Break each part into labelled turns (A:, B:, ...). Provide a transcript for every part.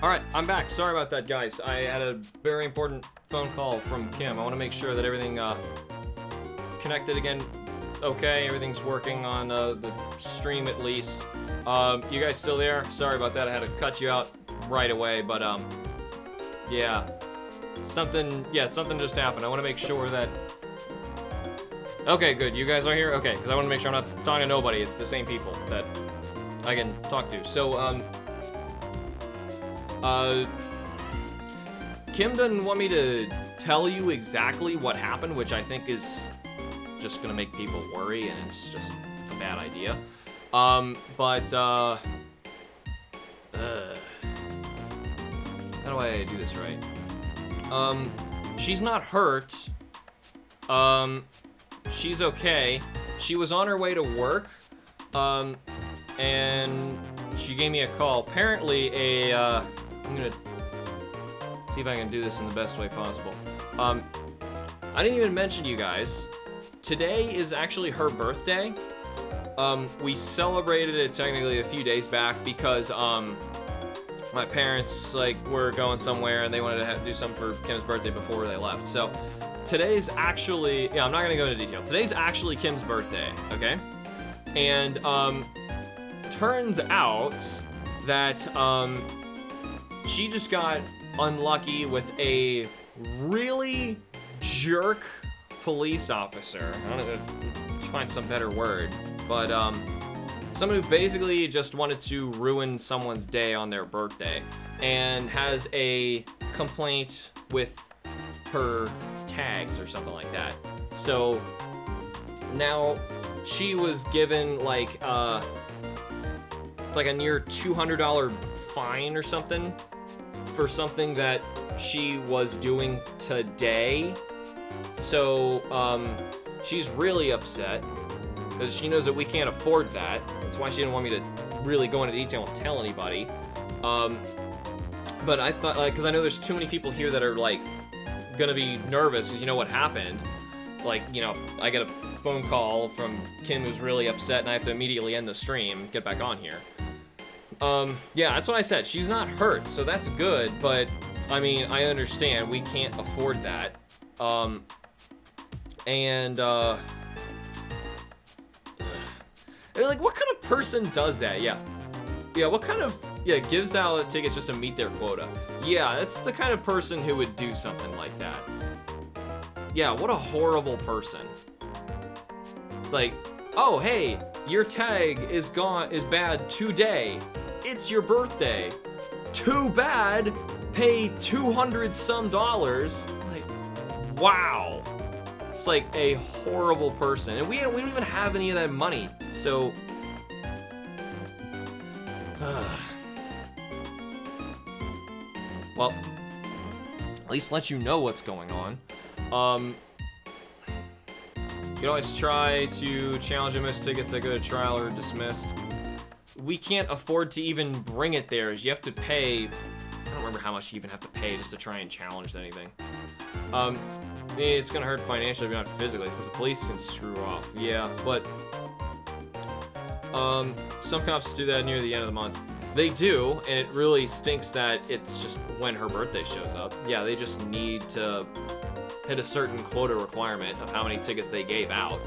A: Alright, I'm back. Sorry about that, guys. I had a very important phone call from Kim. I want to make sure that everything connected again okay. Everything's working on the stream at least. You guys still there? Sorry about that. I had to cut you out right away, but yeah. Something just happened. I want to make sure that... Okay, good. You guys are here? Okay, because I want to make sure I'm not talking to nobody. It's the same people that I can talk to. So, Kim doesn't want me to tell you exactly what happened, which I think is just gonna make people worry, and it's just a bad idea. How do I do this right? She's not hurt. She's okay. She was on her way to work, and she gave me a call. Apparently I'm gonna see if I can do this in the best way possible. I didn't even mention to you guys, today is actually her birthday. We celebrated it technically a few days back because my parents were going somewhere and they wanted to do something for Kim's birthday before they left. So today's actually, I'm not gonna go into detail. Today's actually Kim's birthday, okay? And turns out that she just got unlucky with a really jerk police officer. I don't know, find some better word, but someone who basically just wanted to ruin someone's day on their birthday and has a complaint with her tags or something like that. So now she was given like a near $200 fine or something for something that she was doing today. So she's really upset because she knows that we can't afford that. That's why she didn't want me to really go into detail and tell anybody. But I thought, because I know there's too many people here that are gonna be nervous because you know what happened. I get a phone call from Kim who's really upset and I have to immediately end the stream, get back on here. Yeah, that's what I said. She's not hurt, so that's good, but I mean, I understand we can't afford that. What kind of person does that? Yeah, what kind of, gives out tickets just to meet their quota? Yeah, that's the kind of person who would do something like that. Yeah, what a horrible person. Oh, hey, your tag is bad today. It's your birthday. Too bad. Pay $200 some. Wow. It's a horrible person. And we don't even have any of that money. So, well, at least let you know what's going on. You can always try to challenge and miss tickets that go to trial or dismissed. We can't afford to even bring it there. You have to pay, I don't remember how much you even have to pay just to try and challenge anything. It's gonna hurt financially, but not physically, since the police can screw off. Yeah, but some cops do that near the end of the month. They do, and it really stinks that it's just when her birthday shows up. Yeah, they just need to hit a certain quota requirement of how many tickets they gave out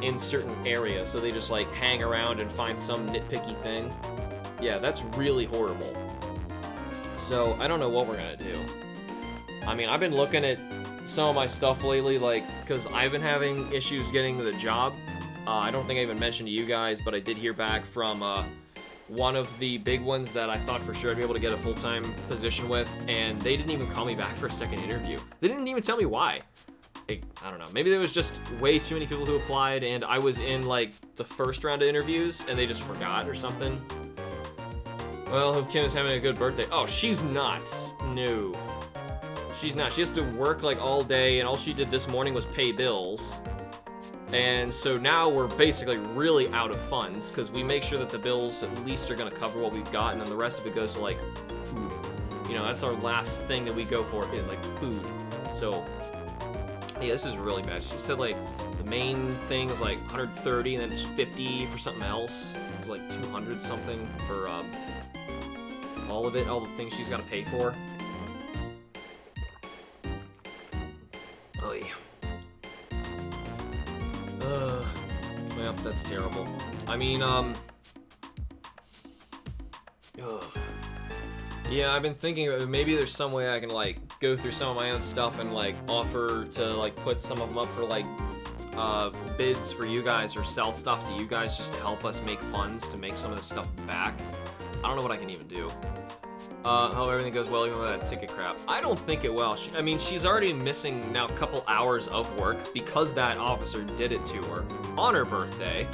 A: in certain areas, so they just hang around and find some nitpicky thing. Yeah, that's really horrible. So I don't know what we're gonna do. I mean, I've been looking at some of my stuff lately, because I've been having issues getting the job. I don't think I even mentioned to you guys, but I did hear back from one of the big ones that I thought for sure I'd be able to get a full-time position with, and they didn't even call me back for a second interview. They didn't even tell me why. I don't know. Maybe there was just way too many people who applied, and I was in the first round of interviews, and they just forgot or something. Well, hope Kim is having a good birthday. Oh, she's not. No. She's not. She has to work all day, and all she did this morning was pay bills. And so now we're basically really out of funds because we make sure that the bills at least are going to cover what we've got, and then the rest of it goes to food. That's our last thing that we go for is food. So yeah, this is really bad. She said the main thing is 130 and then it's 50 for something else. It's 200 something for All of it, all the things she's got to pay for. Oy. Well, that's terrible. I mean, yeah, I've been thinking maybe there's some way I can, like, go through some of my own stuff and, like, offer to, like, put some of them up for, like, bids for you guys or sell stuff to you guys just to help us make funds to make some of this stuff back. I don't know what I can even do. Hope everything goes well even with that ticket crap. I don't think it will. I mean, she's already missing now a couple hours of work because that officer did it to her on her birthday.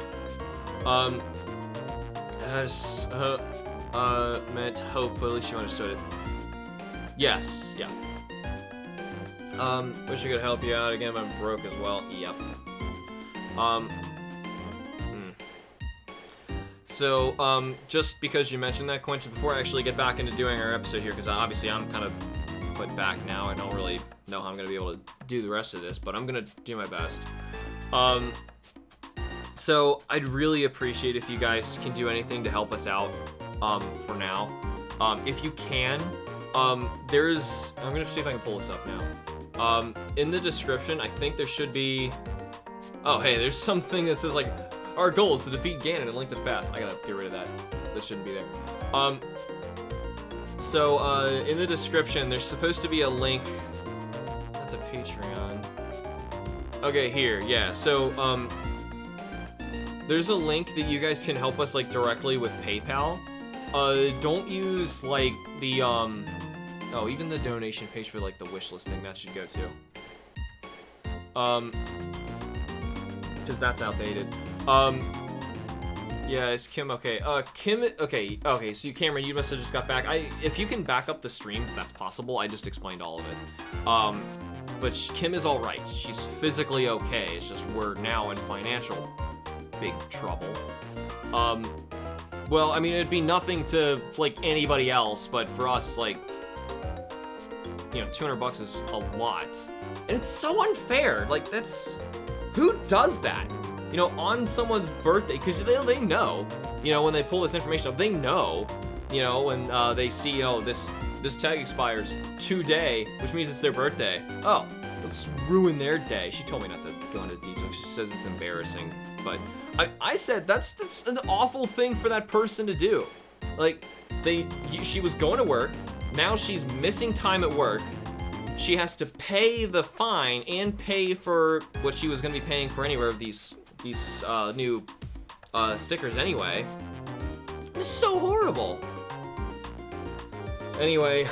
A: Meant hope, but at least you understood it. Yes, yeah. Wish I could help you out again, but I'm broke as well. Yep. So, just because you mentioned that, Quentin, before I actually get back into doing our episode here, because obviously I'm kind of put back now, I don't really know how I'm going to be able to do the rest of this, but I'm going to do my best. So, I'd really appreciate if you guys can do anything to help us out, for now. If you can, I'm going to see if I can pull this up now. In the description, I think there should be, oh, hey, there's something that says, like, our goal is to defeat Ganon and Link the Fast. I gotta get rid of that. That shouldn't be there. In the description, there's supposed to be a link. That's a Patreon. Okay, here, yeah. So, there's a link that you guys can help us, like, directly with PayPal. Don't use, like, the, oh, even the donation page for, like, the wishlist thing, that should go too. Because that's outdated. Yeah, is Kim okay? Kim, okay, so Cameron, you must have just got back. If you can back up the stream, if that's possible, I just explained all of it. But Kim is alright. She's physically okay. It's just we're now in financial big trouble. Well, I mean, it'd be nothing to, like, anybody else, but for us, like, you know, $200 is a lot. And it's so unfair. Like, that's... Who does that? You know, on someone's birthday, because they know, you know, when they pull this information up, they know, you know, when they see, you know, this tag expires today, which means it's their birthday. Oh, let's ruin their day. She told me not to go into detail. She says it's embarrassing, but I said that's an awful thing for that person to do. Like, she was going to work, now she's missing time at work. She has to pay the fine and pay for what she was going to be paying for anywhere of these new stickers anyway. It's so horrible. Anyway,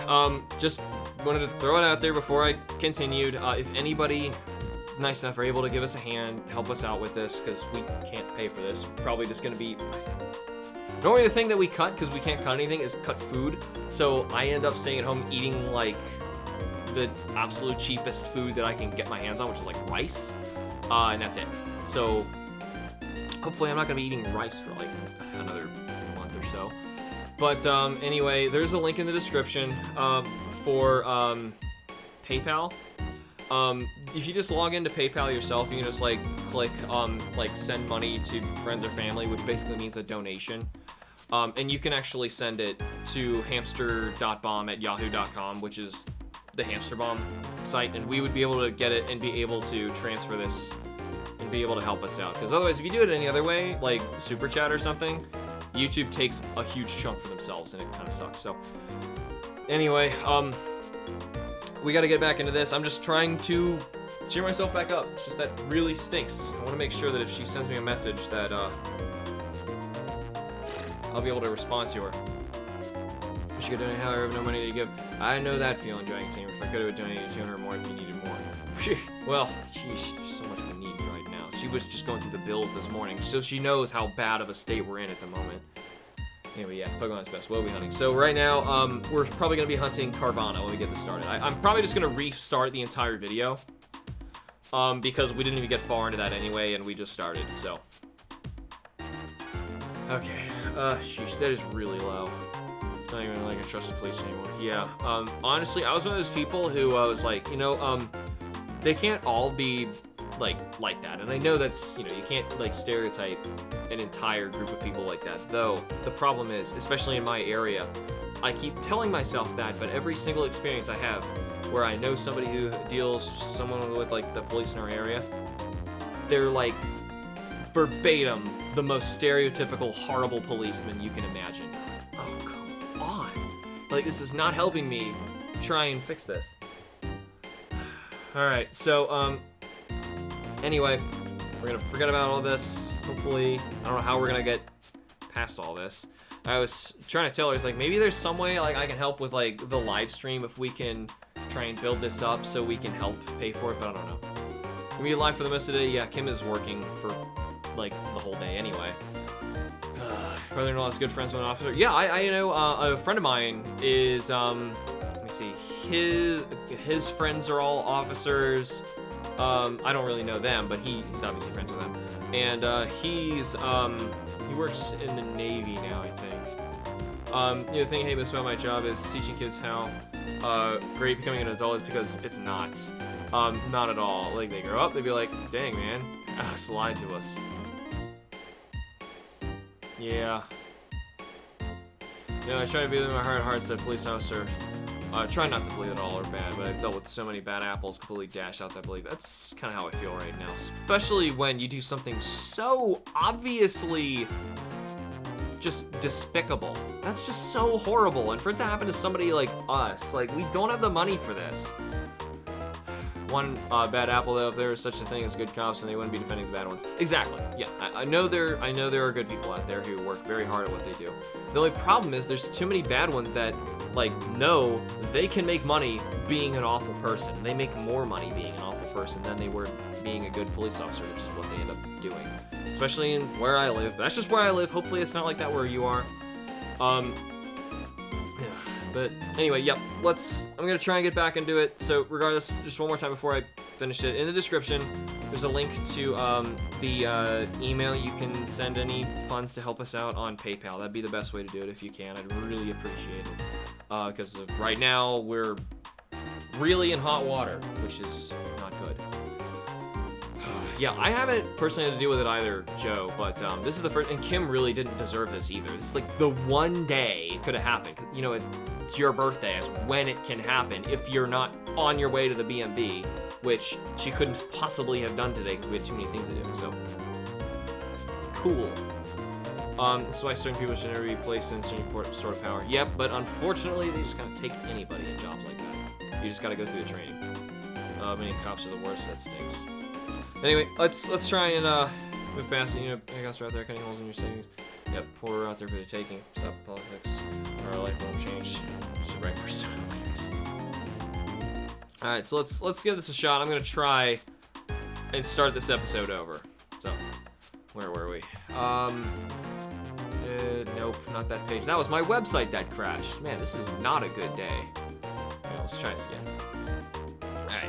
A: just wanted to throw it out there before I continued. If anybody nice enough are able to give us a hand, help us out with this, because we can't pay for this. Probably just going to be... Normally the thing that we cut, because we can't cut anything, is cut food. So I end up staying at home eating, like, the absolute cheapest food that I can get my hands on, which is, like, rice. And that's it. So... Hopefully I'm not going to be eating rice for, like, another month or so. But, anyway, there's a link in the description, for, PayPal. If you just log into PayPal yourself, you can just, like, click, like, send money to friends or family, which basically means a donation. And you can actually send it to hamster.bomb@yahoo.com, which is the HamsterBomb site, and we would be able to get it and be able to transfer this and be able to help us out. Because otherwise, if you do it any other way, like Super Chat or something, YouTube takes a huge chunk for themselves, and it kind of sucks. So, anyway, we got to get back into this. I'm just trying to cheer myself back up. It's just that really stinks. I want to make sure that if she sends me a message that I'll be able to respond to her. Wish you could donate, however, I have no money to give. I know that feeling, Dragon Team. If I could have donated 200 more if you needed more. Well, geez, there's so much we need right now. She was just going through the bills this morning, so she knows how bad of a state we're in at the moment. Anyway, yeah, Pokemon's best. What are we hunting? So right now, we're probably going to be hunting Carvana when we get this started. I'm probably just going to restart the entire video, because we didn't even get far into that anyway, and we just started, so. Okay, sheesh, that is really low. Not even like I trust the police anymore. Yeah, honestly, I was one of those people who was like, you know, they can't all be like that. And I know that's, you know, you can't like stereotype an entire group of people like that. Though the problem is, especially in my area, I keep telling myself that, but every single experience I have where I know somebody who deals someone with like the police in our area, they're like verbatim the most stereotypical horrible policeman you can imagine. Oh, come on. Like, this is not helping me try and fix this. Alright, so, anyway, we're gonna forget about all this, hopefully. I don't know how we're gonna get past all this. I was trying to tell her, it's like, maybe there's some way, like, I can help with, like, the live stream if we can try and build this up so we can help pay for it, but I don't know. We'll be live for the most of the day. Yeah, Kim is working for, like, the whole day anyway. Brother-in-law is good friends with an officer. Yeah, I know, a friend of mine is, let me see, his friends are all officers. I don't really know them, but he's obviously friends with them. And, he works in the Navy now, I think. The thing I hate most about my job is teaching kids how, great becoming an adult is because it's not. Not at all. Like, they grow up, they'd be like, dang, man, it's lied to us. Yeah. I try to be in my heart of hearts that police officer. Try not to believe it all or bad, but I've dealt with so many bad apples completely dashed out that belief. That's kind of how I feel right now. Especially when you do something so obviously just despicable. That's just so horrible. And for it to happen to somebody like us, like, we don't have the money for this. One bad apple, though, if there was such a thing as good cops, and they wouldn't be defending the bad ones. Exactly. Yeah, I know there are good people out there who work very hard at what they do. The only problem is there's too many bad ones that, like, know they can make money being an awful person. They make more money being an awful person than they were being a good police officer, which is what they end up doing. Especially in where I live. That's just where I live. Hopefully it's not like that where you are. But anyway, yep, I'm gonna try and get back into it. So regardless, just one more time before I finish it, in the description, there's a link to the email. You can send any funds to help us out on PayPal. That'd be the best way to do it if you can. I'd really appreciate it. Because right now, we're really in hot water, which is not good. Yeah, I haven't personally had to deal with it either, Joe, but this is the first, and Kim really didn't deserve this either. This is like the one day it could have happened. You know, it's your birthday, it's when it can happen if you're not on your way to the BMB, which she couldn't possibly have done today because we had too many things to do, so. Cool. That's why certain people should never be placed in certain sort of power. Yep, but unfortunately, they just kind of take anybody in jobs like that. You just gotta go through the training. Many cops are the worst, that stinks. Anyway, let's try and move past it. You know, I guess we're out there cutting holes in your savings. Yep, poor out there for the taking. Stop politics, or our life won't change. Just write persona lyrics. All right, so let's give this a shot. I'm gonna try and start this episode over. So, where were we? Nope, not that page. That was my website that crashed. Man, this is not a good day. Okay, let's try this again. All right.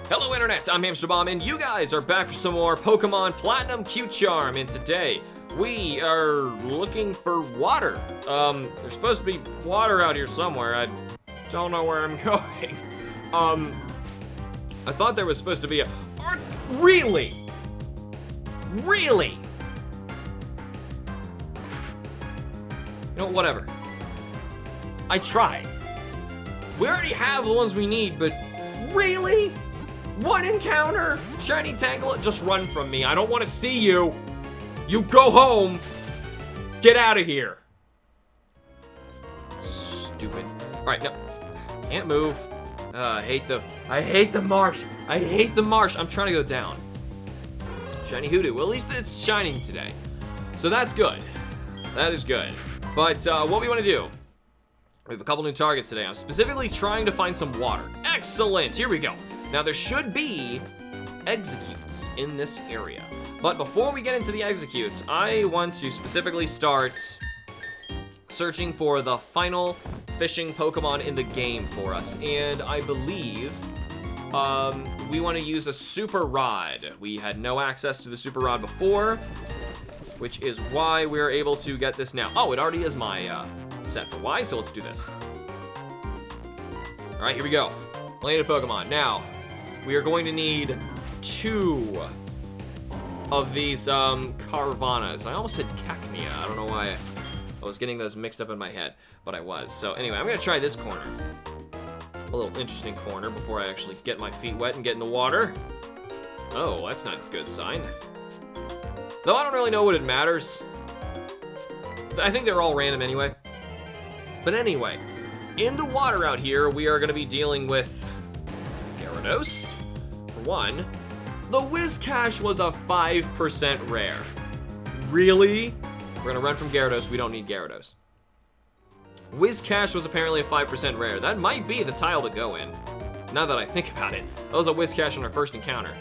A: Hello Internet, I'm HamsterBomb, and you guys are back for some more Pokemon Platinum Q Charm, and today we are looking for water. There's supposed to be water out here somewhere. I don't know where I'm going. I thought there was supposed to be a... Really? Really? You know, whatever. I tried. We already have the ones we need, but really? One encounter? Shiny Tangela? Just run from me. I don't want to see you. You go home. Get out of here. Stupid. Alright, no. Can't move. I hate the marsh. I hate the marsh. I'm trying to go down. Shiny Hoodoo. Well, at least it's shining today. So that's good. That is good. But what we want to do, we have a couple new targets today. I'm specifically trying to find some water. Excellent. Here we go. Now, there should be executes in this area. But before we get into the executes, I want to specifically start searching for the final fishing Pokemon in the game for us. And I believe we want to use a Super Rod. We had no access to the Super Rod before, which is why we're able to get this now. Oh, it already is my set for Y, so let's do this. All right, here we go. Landed Pokemon. Now, we are going to need 2 of these Carvanas. I almost said Cacnea. I don't know why. I was getting those mixed up in my head, but I was. So anyway, I'm gonna try this corner. A little interesting corner before I actually get my feet wet and get in the water. Oh, that's not a good sign. Though I don't really know what it matters. I think they're all random anyway. But anyway, in the water out here, we are gonna be dealing with Gyarados, for one. The Whiscash was a 5% rare. Really? We're gonna run from Gyarados, we don't need Gyarados. Whiscash was apparently a 5% rare. That might be the tile to go in, now that I think about it. That was a Whiscash on our first encounter.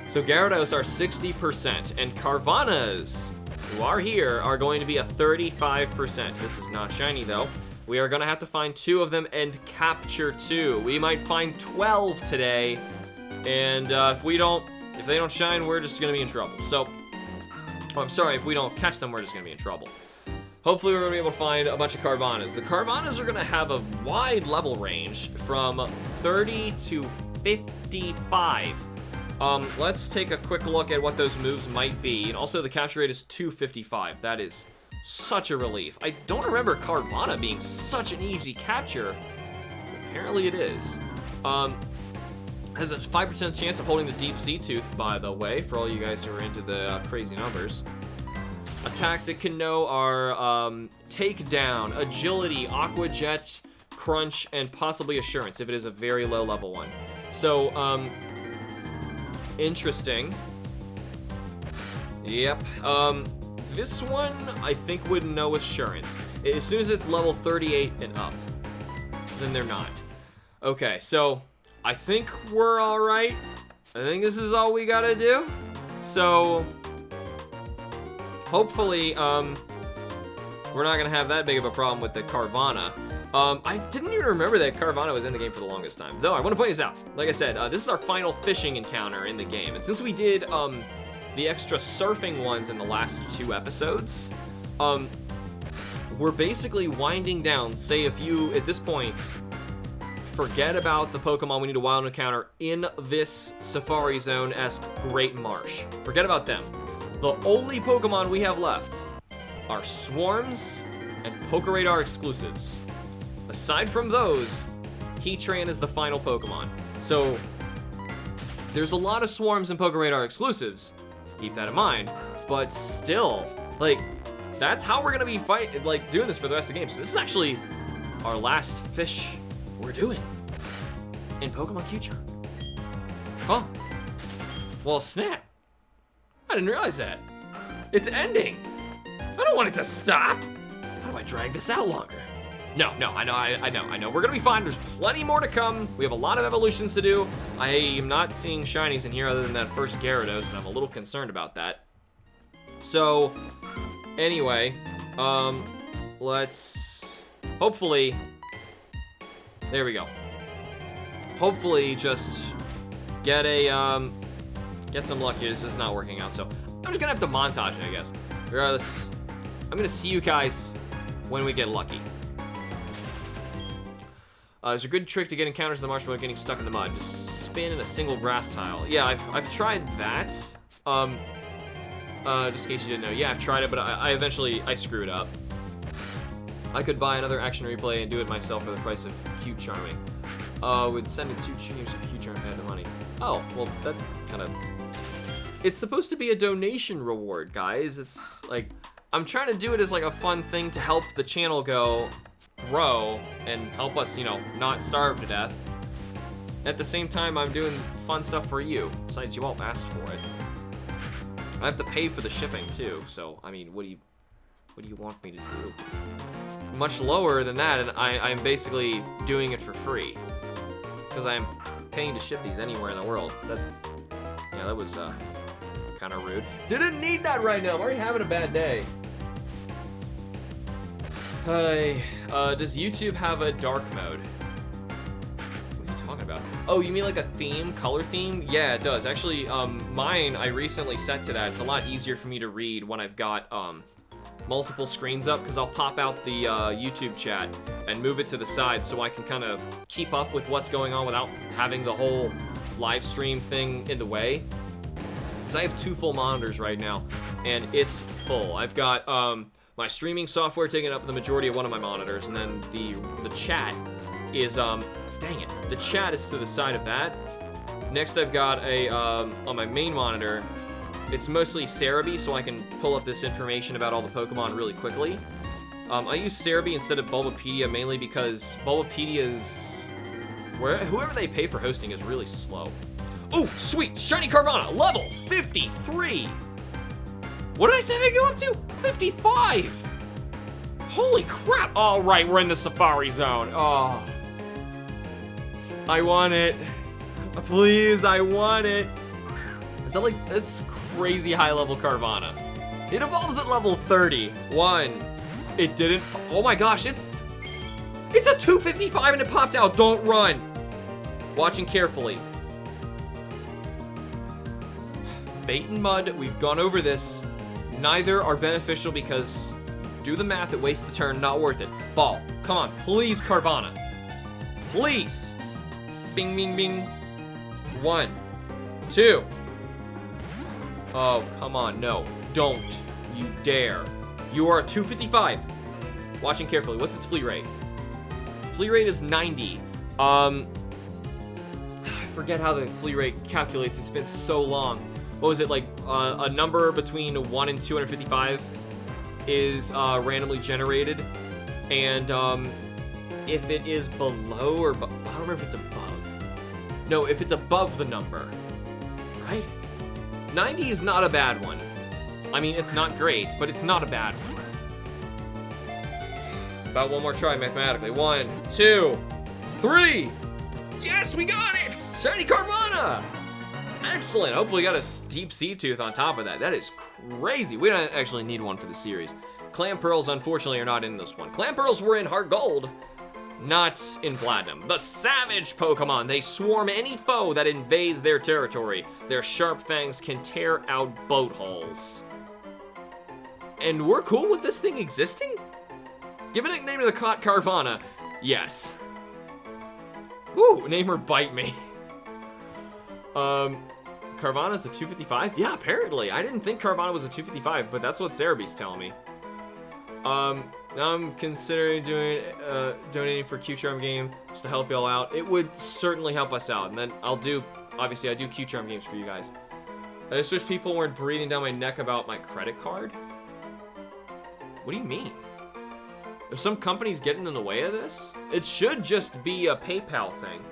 A: So Gyarados are 60%, and Carvanhas, who are here, are going to be a 35%. This is not shiny though. We are gonna have to find 2 of them and capture 2. We might find 12 today, and if they don't shine, we're just gonna be in trouble. So, I'm sorry, if we don't catch them, we're just gonna be in trouble. Hopefully we're gonna be able to find a bunch of Carvanhas. The Carvanhas are gonna have a wide level range from 30 to 55. Let's take a quick look at what those moves might be. And also the capture rate is 255. That is such a relief. I don't remember Carvanha being such an easy capture. Apparently it is. Has a 5% chance of holding the Deep Sea Tooth, by the way, for all you guys who are into the crazy numbers. Attacks it can know are Takedown, Agility, Aqua Jet, Crunch, and possibly Assurance if it is a very low level one. So, interesting. Yep. This one I think would know Assurance. As soon as it's level 38 and up, then they're not. Okay, so I think we're all right. I think this is all we gotta do. So hopefully, we're not gonna have that big of a problem with the Carvanha. I didn't even remember that Carvanha was in the game for the longest time. Though, I want to point this out. Like I said, this is our final fishing encounter in the game. And since we did the extra surfing ones in the last 2 episodes, we're basically winding down. Say if you, at this point, forget about the Pokemon we need to wild encounter in this Safari Zone-esque Great Marsh. Forget about them. The only Pokemon we have left are Swarms and Pokeradar exclusives. Aside from those, Heatran is the final Pokemon. So, there's a lot of Swarms and Pokeradar exclusives. Keep that in mind. But still, like, that's how we're gonna be doing this for the rest of the game. So this is actually our last fish we're doing in Pokemon Q-Charm. Huh. Well, snap. I didn't realize that. It's ending. I don't want it to stop. How do I drag this out longer? No, I know. We're gonna be fine. There's plenty more to come. We have a lot of evolutions to do. I am not seeing shinies in here other than that first Gyarados, and I'm a little concerned about that. So, anyway, let's hopefully, there we go. Hopefully just get some luck here. This is not working out, so I'm just gonna have to montage it, I guess. Regardless, I'm gonna see you guys when we get lucky. There's a good trick to get encounters in the marsh without getting stuck in the mud. Just spin in a single grass tile. Yeah, I've tried that. Just in case you didn't know. Yeah, I've tried it, but I eventually screwed up. I could buy another action replay and do it myself for the price of Cute Charming. Would send it 2 streams of Cute Charming if I had the money. Oh, well, that kind of... It's supposed to be a donation reward, guys. It's like, I'm trying to do it as like a fun thing to help the channel grow and help us, not starve to death. At the same time, I'm doing fun stuff for you. Besides, you all asked for it. I have to pay for the shipping too, so I mean, what do you want me to do? Much lower than that, and I'm basically doing it for free because I'm paying to ship these anywhere in the world. That was kind of rude. Didn't need that right now. I'm already having a bad day. Hi. Does YouTube have a dark mode? What are you talking about? Oh, you mean like a theme, color theme? Yeah, it does. Actually, mine, I recently set to that. It's a lot easier for me to read when I've got multiple screens up, because I'll pop out the YouTube chat and move it to the side so I can kind of keep up with what's going on without having the whole live stream thing in the way. Because I have 2 full monitors right now, and it's full. I've got my my streaming software taking up the majority of one of my monitors, and then the chat is, dang it, the chat is to the side of that. Next I've got a, on my main monitor, it's mostly Cerebi, so I can pull up this information about all the Pokemon really quickly. I use Cerebi instead of Bulbapedia mainly because Bulbapedia's, whoever they pay for hosting is really slow. Oh, sweet, Shiny Carvana, level 53. What did I say they go up to? 55. Holy crap. All right, we're in the Safari Zone. Oh, I want it. Please, I want it. Is that like, it's crazy high level Carvana. It evolves at level 30. One. It didn't. Oh my gosh, it's a 255 and it popped out. Don't run. Watching carefully. Bait and Mud, we've gone over this. Neither are beneficial because do the math, it wastes the turn, not worth it. Ball, come on, please Carvana. Please. Bing, bing, bing. 1, 2. Oh, come on, no. Don't you dare. You are at 255. Watching carefully. What's its flee rate? Flee rate is 90. I forget how the flee rate calculates. It's been so long. What was it, like a number between 1 and 255 is randomly generated. And if it is below or I don't remember if it's above. No, if it's above the number, right? 90 is not a bad one. I mean, it's not great, but it's not a bad one. About one more try mathematically. 1, 2, 3. Yes, we got it! Shiny Carvana! Excellent. Hopefully we got a deep sea tooth on top of that. That is crazy. We don't actually need one for the series. Clam Pearls, unfortunately, are not in this one. Clam Pearls were in Heart Gold, not in Platinum. The Savage Pokemon. They swarm any foe that invades their territory. Their sharp fangs can tear out boat hulls. And we're cool with this thing existing? Give a nickname to the Carvana. Yes. Woo, name her Bite Me. Carvana's a 255? Yeah, apparently. I didn't think Carvana was a 255, but that's what Cerebi's telling me. Now I'm considering donating for Q-Charm game just to help y'all out. It would certainly help us out, and then obviously I do Q-Charm games for you guys. I just wish people weren't breathing down my neck about my credit card. What do you mean? If some company's getting in the way of this, it should just be a PayPal thing.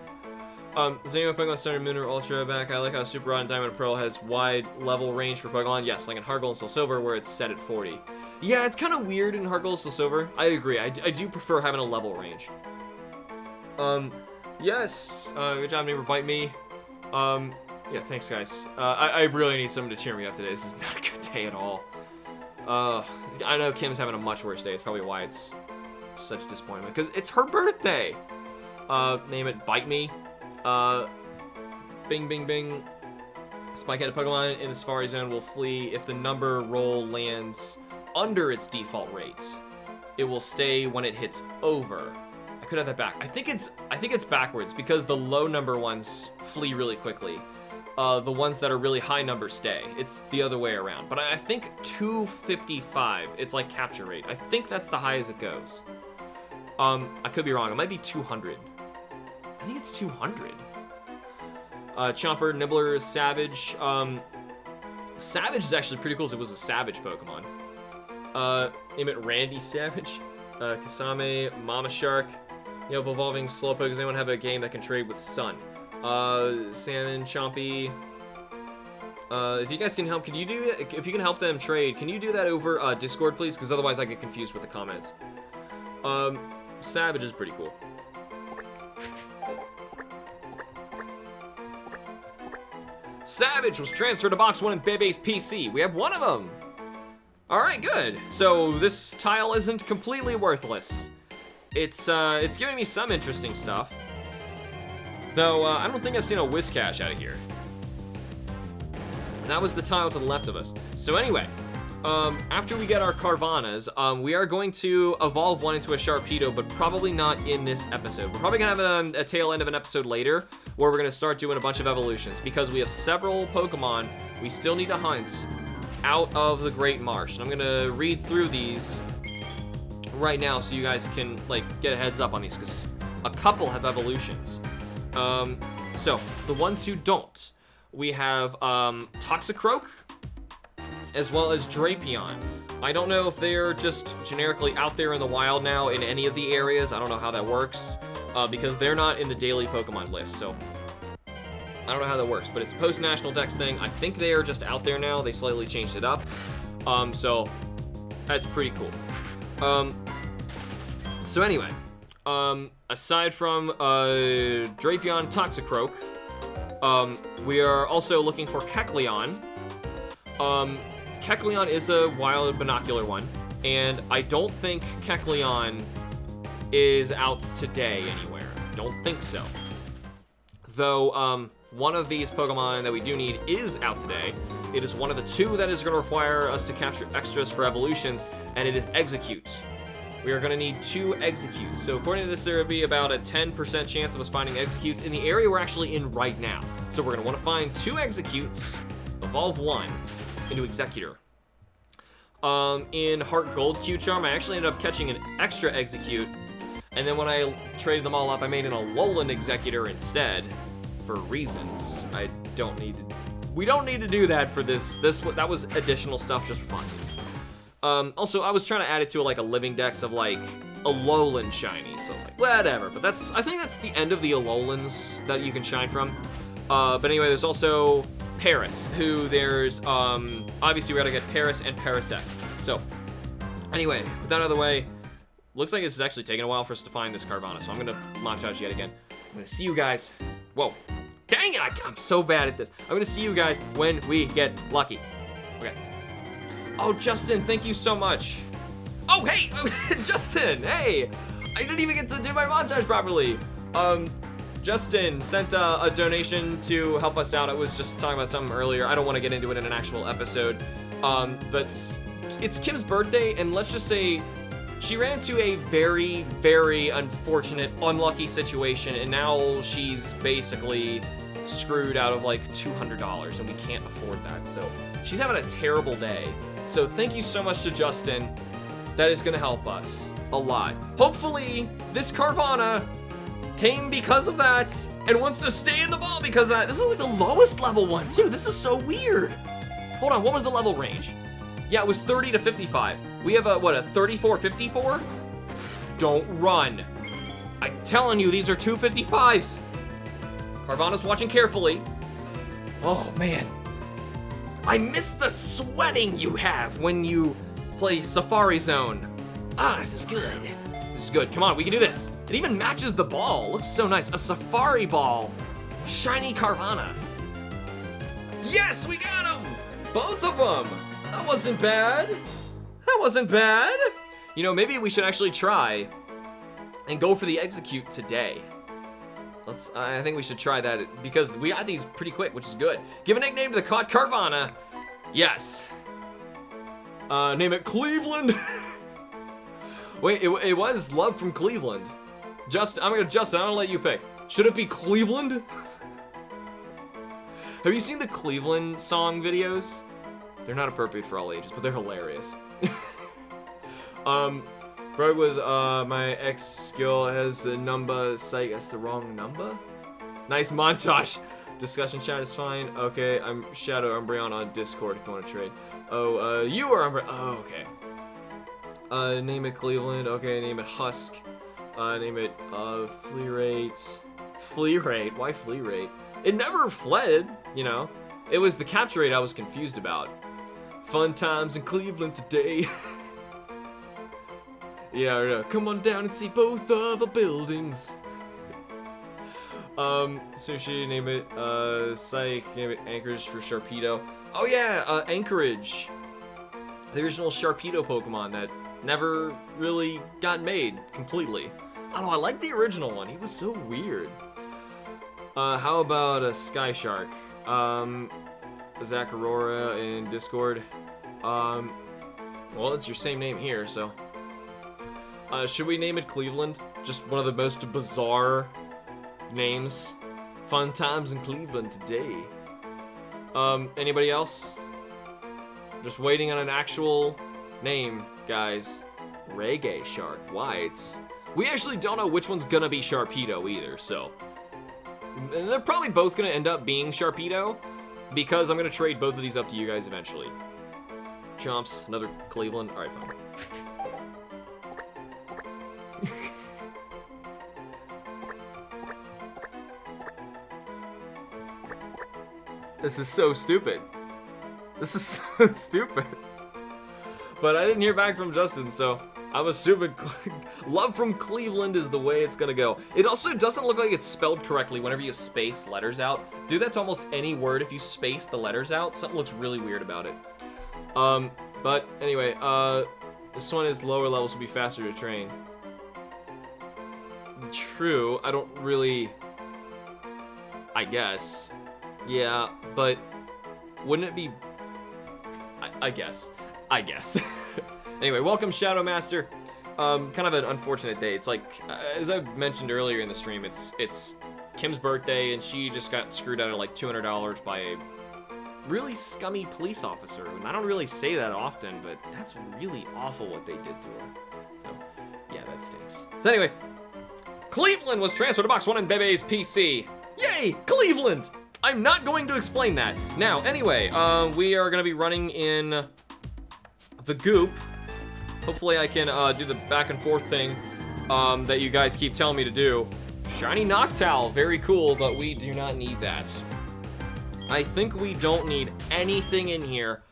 A: Is anyone Pokemon Standard Moon or Ultra back? I like how Super Rod and Diamond and Pearl has wide level range for Pokemon. Yes, like in Heart Gold and Soul Silver where it's set at 40. Yeah, it's kind of weird in Heart Gold and Soul Silver. I agree. I do prefer having a level range. Yes. Good job, neighbor. Bite Me. Yeah, thanks, guys. I really need someone to cheer me up today. This is not a good day at all. I know Kim's having a much worse day. It's probably why it's such a disappointment. Because it's her birthday. Name it Bite Me. Bing, bing, bing. Spike-headed Pokemon in the Safari Zone will flee if the number roll lands under its default rate. It will stay when it hits over. I could have that back. I think it's backwards because the low number ones flee really quickly. The ones that are really high numbers stay. It's the other way around. But I think 255, it's like capture rate. I think that's the high as it goes. I could be wrong. It might be 200. I think it's 200. Chomper, Nibbler, Savage. Savage is actually pretty cool because it was a Savage Pokemon. Name it Randy Savage. Kasame, Mama Shark. Yelp evolving Slowpoke. Does anyone have a game that can trade with Sun? Salmon, Chompy. If you guys can help, if you can help them trade, can you do that over Discord, please? Because otherwise I get confused with the comments. Savage is pretty cool. Savage was transferred to Box 1 in Bebe's PC. We have one of them. All right, good. So this tile isn't completely worthless. It's giving me some interesting stuff. Though, I don't think I've seen a Whiscash out of here. That was the tile to the left of us. So anyway, after we get our Carvanas, we are going to evolve one into a Sharpedo, but probably not in this episode. We're probably gonna have a tail end of an episode later, where we're gonna start doing a bunch of evolutions, because we have several Pokemon we still need to hunt out of the Great Marsh. And I'm gonna read through these right now so you guys can, like, get a heads up on these, because a couple have evolutions. So, the ones who don't, we have Toxicroak, as well as Drapion. I don't know if they're just generically out there in the wild now in any of the areas. I don't know how that works, because they're not in the daily Pokemon list, so I don't know how that works, but it's a post-National Dex thing. I think they are just out there now. They slightly changed it up, so that's pretty cool. So anyway, aside from Drapion, Toxicroak, we are also looking for Kecleon. Kecleon is a wild binocular one, and I don't think Kecleon is out today anywhere. Don't think so. Though, one of these Pokemon that we do need is out today. It is one of the two that is going to require us to capture extras for evolutions, and it is Execute. We are going to need 2 Executes. So according to this, there would be about a 10% chance of us finding Executes in the area we're actually in right now. So we're going to want to find 2 Executes, evolve 1 into Executor. In Heart Gold Q-Charm, I actually ended up catching an extra Execute, and then when I traded them all up, I made an Alolan Executor instead, for reasons I don't need to. We don't need to do that for this. That was additional stuff just for funsies. Also, I was trying to add it to like a living dex of like Alolan shinies, so I was like, whatever. But I think that's the end of the Alolans that you can shine from. But anyway, there's also Paris, who there's, obviously we gotta get Paris and Parasect. So, anyway, with that out of the way, looks like this is actually taking a while for us to find this Carvanha, so I'm gonna montage yet again. I'm gonna see you guys, whoa, dang it, I'm so bad at this. I'm gonna see you guys when we get lucky. Okay. Oh, Justin, thank you so much. Oh, hey, Justin, hey, I didn't even get to do my montage properly. Justin sent a donation to help us out. I was just talking about something earlier. I don't want to get into it in an actual episode. But it's Kim's birthday, and let's just say she ran into a very, very unfortunate, unlucky situation, and now she's basically screwed out of like $200, and we can't afford that. So she's having a terrible day. So thank you so much to Justin. That is going to help us a lot. Hopefully, this Carvanha came because of that and wants to stay in the ball because of that. This is like the lowest level one too. This is so weird. Hold on, what was the level range? Yeah, it was 30 to 55. We have a 34, 54? Don't run. I'm telling you, these are 255s. Carvanha's watching carefully. Oh man. I miss the sweating you have when you play Safari Zone. Ah, this is good. This is good. Come on, we can do this. It even matches the ball. Looks so nice. A safari ball. Shiny Carvanha. Yes, we got them. Both of them. That wasn't bad. That wasn't bad. You know, maybe we should actually try and go for the Execute today. I think we should try that because we got these pretty quick, which is good. Give a nickname to the caught Carvanha. Yes. Name it Cleveland. Wait, it was Love from Cleveland. Justin, I'm gonna let you pick. Should it be Cleveland? Have you seen the Cleveland song videos? They're not appropriate for all ages, but they're hilarious. Broke with my ex-girl has a number, psych, that's the wrong number? Nice montage. Discussion chat is fine. Okay, I'm Shadow Umbreon on Discord if you want to trade. Oh, you are Umbreon. Oh, okay. Name it Cleveland. Okay, name it Husk. Name it Flea Rate. Flea Rate? Why Flea Rate? It never fled, you know. It was the capture rate I was confused about. Fun times in Cleveland today. Yeah, come on down and see both of the buildings. Sushi, name it Psych, name it Anchorage for Sharpedo. Oh yeah, Anchorage. The original Sharpedo Pokemon that never really got made completely. I don't know, I like the original one. He was so weird. How about a Sky Shark? Zach Aurora in Discord. Well, it's your same name here, so. Should we name it Cleveland? Just one of the most bizarre names. Fun times in Cleveland today. Anybody else? Just waiting on an actual name, guys. Reggae Shark. Why? We actually don't know which one's gonna be Sharpedo either, so. And they're probably both gonna end up being Sharpedo, because I'm gonna trade both of these up to you guys eventually. Chomps, another Cleveland. Alright, fine. This is so stupid. This is so stupid. But I didn't hear back from Justin, so I'm assuming love from Cleveland is the way it's gonna go. It also doesn't look like it's spelled correctly whenever you space letters out. Do that to almost any word if you space the letters out. Something looks really weird about it. But anyway, this one is lower levels will be faster to train. True, I don't really, I guess. Yeah, but wouldn't it be, I guess. Anyway, welcome Shadow Master. Kind of an unfortunate day. It's like, as I mentioned earlier in the stream, it's Kim's birthday and she just got screwed out of like $200 by a really scummy police officer. And I don't really say that often, but that's really awful what they did to her. So, yeah, that stinks. So anyway, Cleveland was transferred to Box 1 in Bebe's PC. Yay, Cleveland! I'm not going to explain that. Now, anyway, we are gonna be running in the goop. Hopefully I can do the back and forth thing that you guys keep telling me to do. Shiny Noctowl, very cool, but we do not need that. I think we don't need anything in here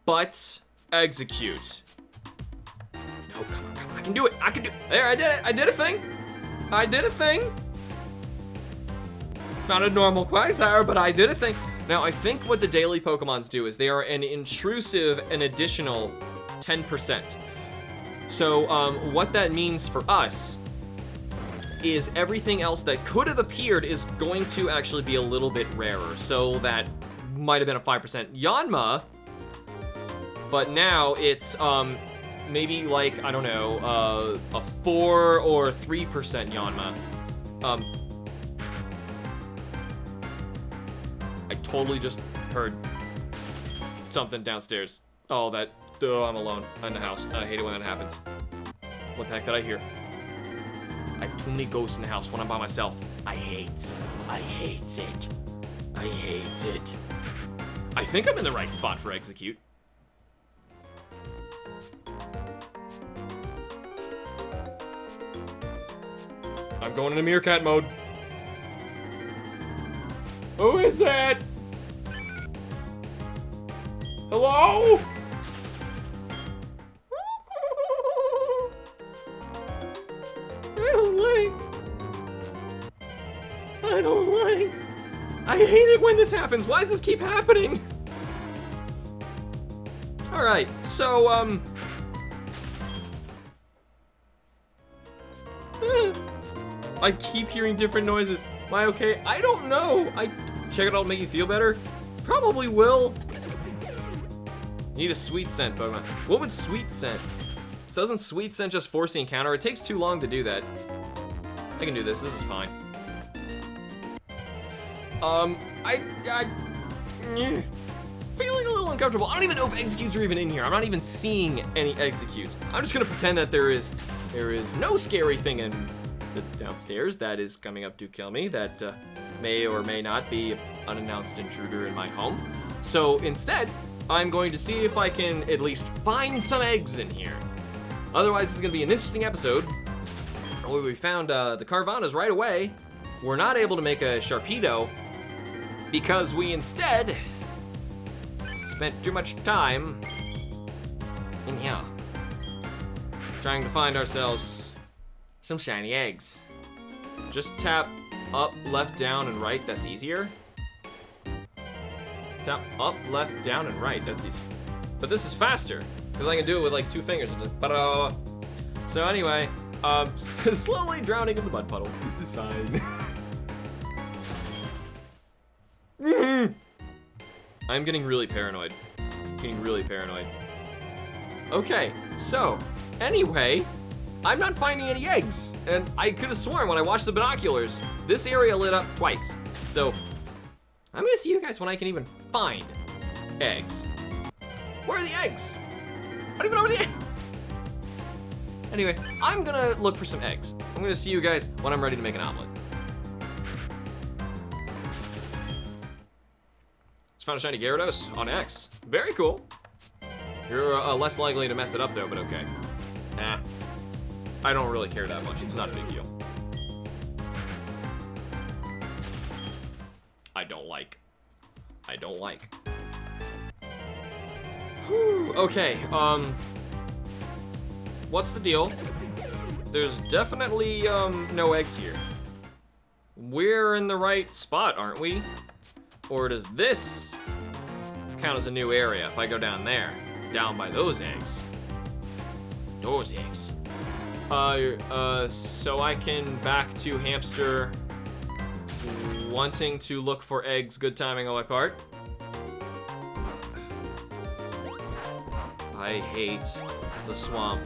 A: but execute. No, come on, I can do it, there, I did it, I did a thing. Found a normal Quagsire, but I did a thing. Now, I think what the daily Pokemons do is they are an intrusive and additional 10%. So, what that means for us is everything else that could have appeared is going to actually be a little bit rarer. So that might have been a 5% Yanma, but now it's maybe like, I don't know, a 4 or 3% Yanma. I totally just heard something downstairs. Oh, I'm alone in the house. I hate it when that happens. What the heck did I hear? I have too many ghosts in the house when I'm by myself. I hate it. I hate it. I think I'm in the right spot for execute. I'm going into meerkat mode. Who is that? Hello? I hate it when this happens. Why does this keep happening? Alright, so, I keep hearing different noises. Am I okay? I don't know. Check it out, make you feel better? Probably will. Need a sweet scent Pokemon. What would sweet scent? Doesn't sweet scent just force the encounter? It takes too long to do that. I can do this. This is fine. Feeling a little uncomfortable. I don't even know if executes are even in here. I'm not even seeing any executes. I'm just gonna pretend that there is no scary thing in the downstairs that is coming up to kill me, that may or may not be an unannounced intruder in my home. So instead, I'm going to see if I can at least find some eggs in here. Otherwise, this is gonna be an interesting episode where we found the Carvanhas right away. We're not able to make a Sharpedo because we instead spent too much time in here trying to find ourselves some shiny eggs. Just tap up, left, down, and right. That's easier. Tap up, left, down, and right. That's easy. But this is faster because I can do it with like 2 fingers. So anyway, slowly drowning in the mud puddle. This is fine. I'm getting really paranoid. Okay, so anyway, I'm not finding any eggs, and I could have sworn when I watched the binoculars, this area lit up twice. So I'm gonna see you guys when I can even find eggs. Where are the eggs? I don't even know where the eggs. Anyway, I'm gonna look for some eggs. I'm gonna see you guys when I'm ready to make an omelet. Just found a shiny Gyarados on X. Very cool. You're less likely to mess it up though, but okay. I don't really care that much. It's not a big deal. I don't like. Whew, okay, what's the deal? There's definitely, no eggs here. We're in the right spot, aren't we? Or does this count as a new area if I go down there? Down by those eggs. Those eggs. So I can back to Hamster wanting to look for eggs. Good timing on my part. I hate the swamp.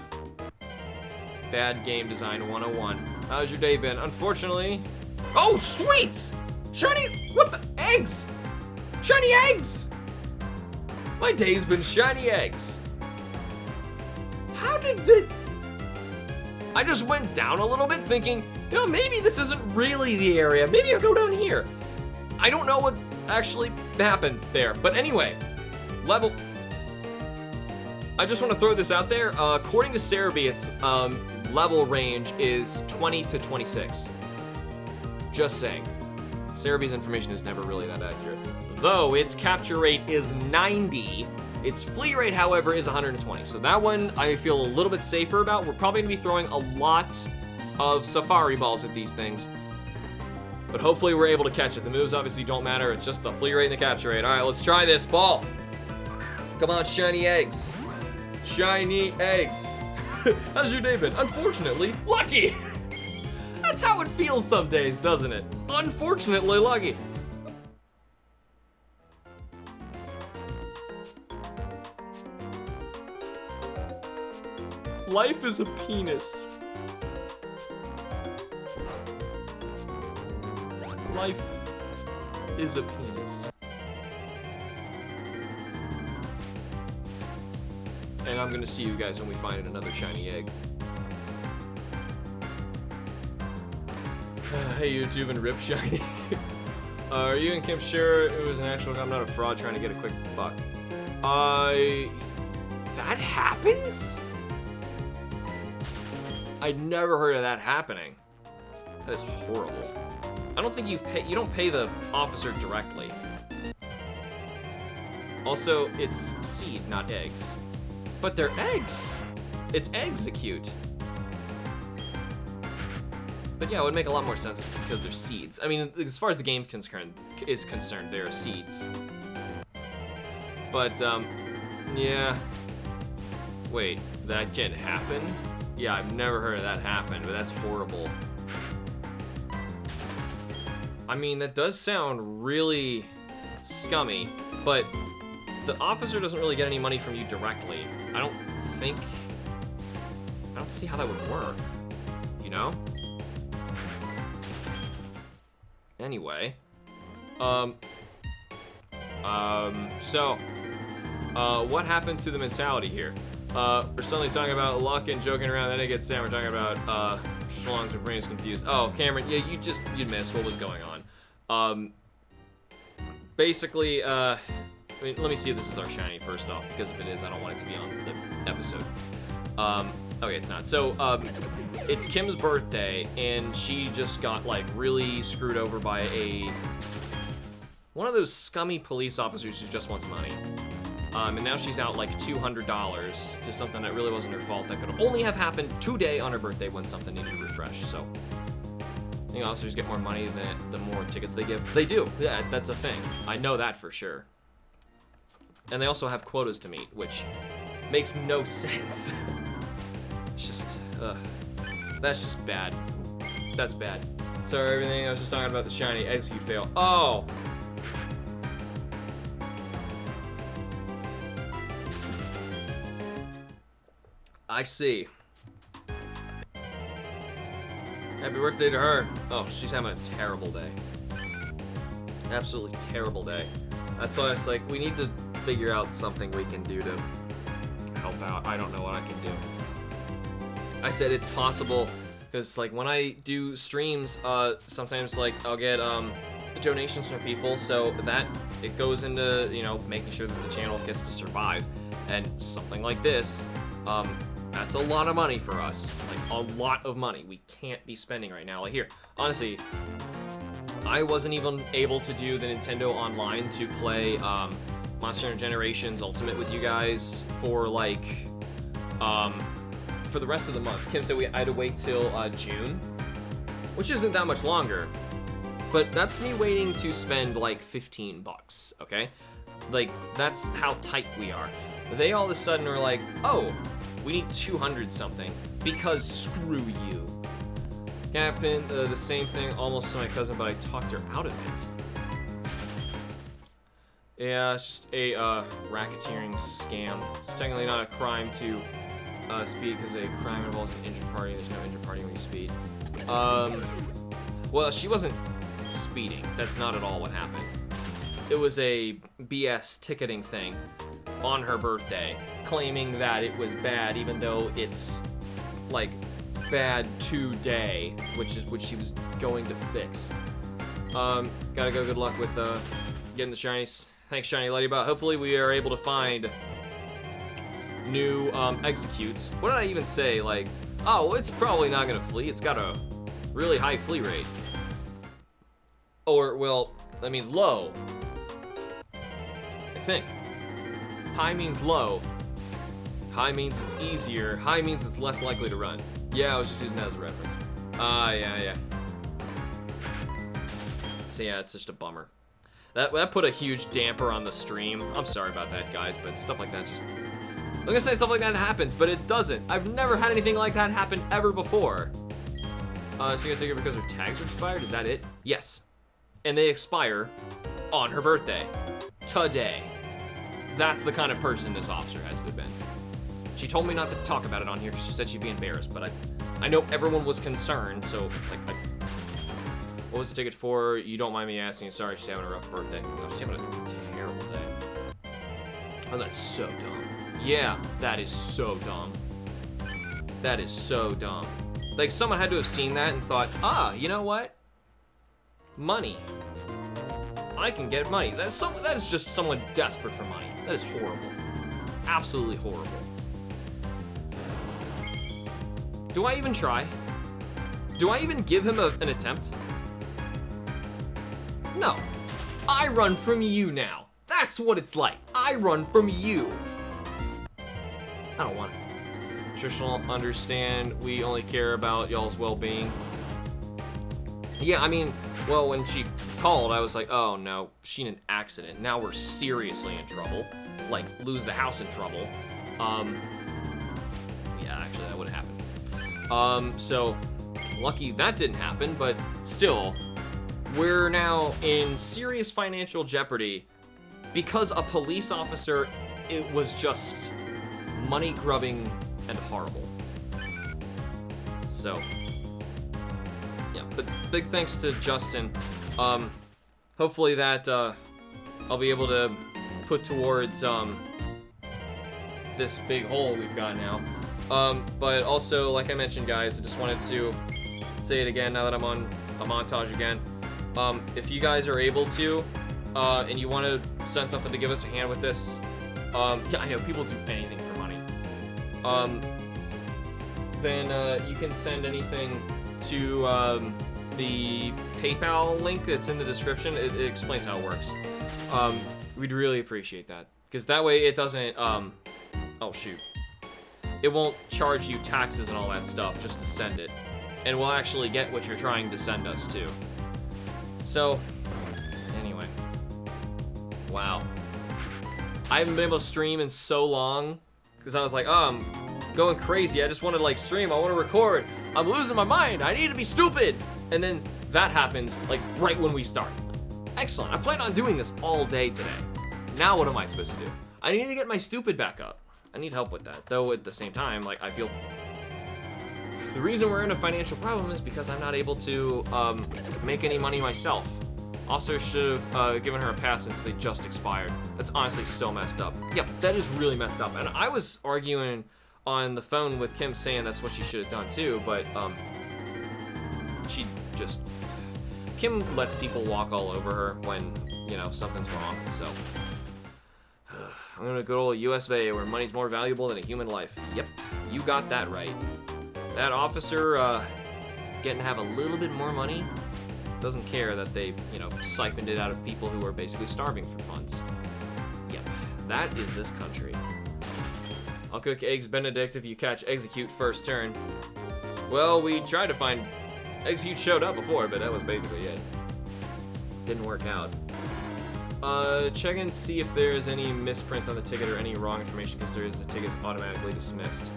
A: Bad game design 101. How's your day been? Unfortunately... Oh, sweet! Shiny... What the... Eggs! Shiny eggs! My day's been shiny eggs. How did the... I just went down a little bit thinking, you know, maybe this isn't really the area. Maybe I'll go down here. I don't know what actually happened there. But anyway, level... I just want to throw this out there. According to Cerebi, its level range is 20 to 26. Just saying. Cerebi's information is never really that accurate. Though its capture rate is 90, its flee rate, however, is 120. So that one I feel a little bit safer about. We're probably gonna be throwing a lot of Safari balls at these things, but hopefully we're able to catch it. The moves obviously don't matter. It's just the flee rate and the capture rate. All right, let's try this ball. Come on, shiny eggs. Shiny eggs. How's your day been? Unfortunately, lucky. That's how it feels some days, doesn't it? Unfortunately lucky. Life is a penis. Life is a penis. And I'm gonna see you guys when we find another shiny egg. Hey YouTube and Rip Shiny. Are you and Kim sure it was an actual... I'm not a fraud trying to get a quick buck. That happens? I'd never heard of that happening. That is horrible. I don't think you don't pay the officer directly. Also, it's seed, not eggs. But they're eggs. It's execute. But yeah, it would make a lot more sense because they're seeds. I mean, as far as the game is concerned, they're seeds. But, yeah. Wait, that can happen? Yeah, I've never heard of that happen, but that's horrible. I mean, that does sound really scummy, but the officer doesn't really get any money from you directly. I don't see how that would work, you know? Anyway, what happened to the mentality here? We're suddenly talking about luck and joking around, then it gets sad. We're talking about, schlongs, my brain is confused. Oh, Cameron, yeah, you missed what was going on. Basically, I mean, let me see if this is our shiny first off, because if it is, I don't want it to be on the episode. Okay, it's not. So, it's Kim's birthday, and she just got, like, really screwed over by one of those scummy police officers who just wants money. And now she's out, like, $200 to something that really wasn't her fault, that could only have happened today on her birthday when something needed to refresh, so. I think officers get more money the more tickets they give. They do, yeah, that's a thing. I know that for sure. And they also have quotas to meet, which makes no sense. It's just, that's just bad. That's bad. Sorry, everything, I was just talking about the shiny execute fail. Oh! I see. Happy birthday to her. Oh, she's having a terrible day. Absolutely terrible day. That's why it's like, we need to figure out something we can do to help out. I don't know what I can do. I said it's possible, because like when I do streams, sometimes like I'll get donations from people, so that it goes into, you know, making sure that the channel gets to survive. And something like this, that's a lot of money for us. Like a lot of money we can't be spending right now. Like here, honestly, I wasn't even able to do the Nintendo Online to play Monster Hunter Generations Ultimate with you guys for like for the rest of the month. Kim said I had to wait till June, which isn't that much longer, but that's me waiting to spend like $15, okay? Like, that's how tight we are. They all of a sudden are like, oh, we need 200 something, because screw you. Happened the same thing almost to my cousin, but I talked her out of it. Yeah, it's just a racketeering scam. It's technically not a crime to speed, because a crime involves an injured party. There's no injured party when you speed. Well, she wasn't speeding. That's not at all what happened. It was a BS ticketing thing on her birthday, claiming that it was bad, even though it's like bad today, which is what she was going to fix. Gotta go. Good luck with getting the shinies. Thanks, Shiny Ladybot. Hopefully we are able to find new executes. What did I even say? Like, oh, it's probably not gonna flee. It's got a really high flee rate. Or, well, that means low. I think. High means low. High means it's easier. High means it's less likely to run. Yeah, I was just using that as a reference. Yeah. So yeah, it's just a bummer. That put a huge damper on the stream. I'm sorry about that, guys, but stuff like that just... I'm gonna say stuff like that happens, but it doesn't. I've never had anything like that happen ever before. So you're gonna take her because her tags are expired? Is that it? Yes. And they expire on her birthday. Today. That's the kind of person this officer has to have been. She told me not to talk about it on here because she said she'd be embarrassed, but I know everyone was concerned, so like what was the ticket for? You don't mind me asking. Sorry, she's having a rough birthday. Oh, she's having a terrible day. Oh, that's so dumb. Yeah, that is so dumb. That is so dumb. Like, someone had to have seen that and thought, you know what? Money. I can get money. That is just someone desperate for money. That is horrible. Absolutely horrible. Do I even try? Do I even give him an attempt? No. I run from you now. That's what it's like. I run from you. I don't want it. Sure, she'll understand we only care about y'all's well-being. Yeah, I mean, well, when she called, I was like, oh no, she in an accident. Now we're seriously in trouble. Like, lose the house in trouble. Yeah, actually, that would have happened. So, lucky that didn't happen, but still, we're now in serious financial jeopardy because a police officer, it was just money grubbing and horrible. So, yeah, but big thanks to Justin. Hopefully that I'll be able to put towards this big hole we've got now. But also, like I mentioned, guys, I just wanted to say it again now that I'm on a montage again. If you guys are able to, and you want to send something to give us a hand with this, yeah, I know people do anything for money. Then you can send anything to the PayPal link that's in the description. It explains how it works. We'd really appreciate that, because that way it doesn't, oh shoot. It won't charge you taxes and all that stuff just to send it. And we'll actually get what you're trying to send us to. So, anyway. Wow. I haven't been able to stream in so long, because I was like, oh, I'm going crazy. I just want to like stream. I want to record. I'm losing my mind. I need to be stupid. And then that happens like right when we start. Excellent. I plan on doing this all day today. Now what am I supposed to do? I need to get my stupid back up. I need help with that. Though at the same time, like, I feel the reason we're in a financial problem is because I'm not able to make any money myself. Officer should have given her a pass since they just expired. That's honestly so messed up. Yep, that is really messed up. And I was arguing on the phone with Kim saying that's what she should have done too, but she just... Kim lets people walk all over her when, you know, something's wrong, so... I'm gonna go to US of A where money's more valuable than a human life. Yep, you got that right. That officer, getting to have a little bit more money, doesn't care that they, you know, siphoned it out of people who are basically starving for funds. Yep, that is this country. I'll cook eggs Benedict if you catch Execute first turn. Well, we tried to find... Execute showed up before, but that was basically it. Didn't work out. Check and see if there's any misprints on the ticket or any wrong information, because there is, the ticket is automatically dismissed.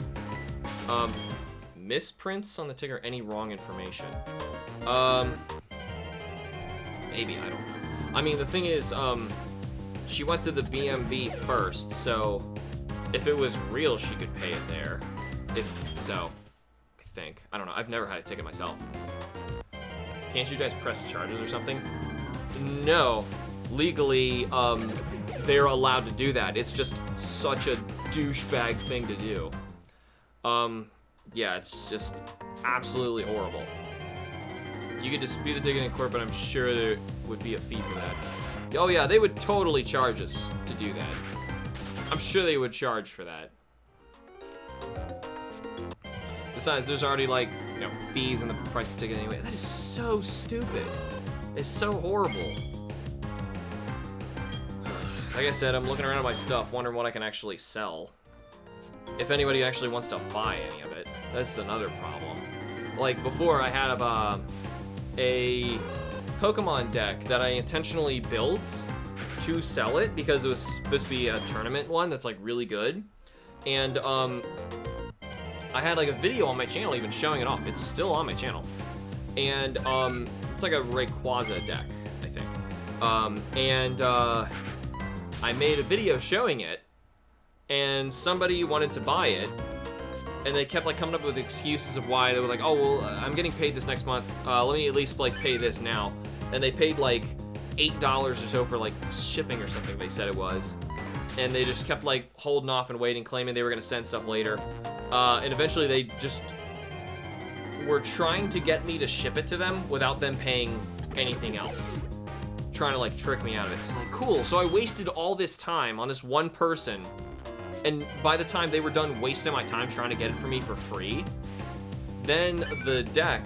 A: Misprints on the ticket or any wrong information? Maybe, I don't know. I mean, the thing is, she went to the BMV first, so if it was real, she could pay it there. If so, I think. I don't know. I've never had a ticket myself. Can't you guys press charges or something? No. Legally, they're allowed to do that. It's just such a douchebag thing to do. Yeah, it's just absolutely horrible. You could dispute the ticket in court, but I'm sure there would be a fee for that. Oh yeah, they would totally charge us to do that. I'm sure they would charge for that. Besides, there's already, like, you know, fees in the price of the ticket anyway. That is so stupid. It's so horrible. Like I said, I'm looking around at my stuff, wondering what I can actually sell. If anybody actually wants to buy any of it. That's another problem. Like, before I had a Pokemon deck that I intentionally built to sell it because it was supposed to be a tournament one that's, like, really good. And, I had, like, a video on my channel even showing it off. It's still on my channel. And, it's like a Rayquaza deck, I think. I made a video showing it, and somebody wanted to buy it, and they kept, like, coming up with excuses of why. They were like, oh, well, I'm getting paid this next month, let me at least, like, pay this now. And they paid, like, $8 or so for, like, shipping or something, they said it was. And they just kept, like, holding off and waiting, claiming they were gonna send stuff later. And eventually they just were trying to get me to ship it to them without them paying anything else. Trying to, like, trick me out of it. So, like, cool. So I wasted all this time on this one person, and by the time they were done wasting my time trying to get it for me for free, then the deck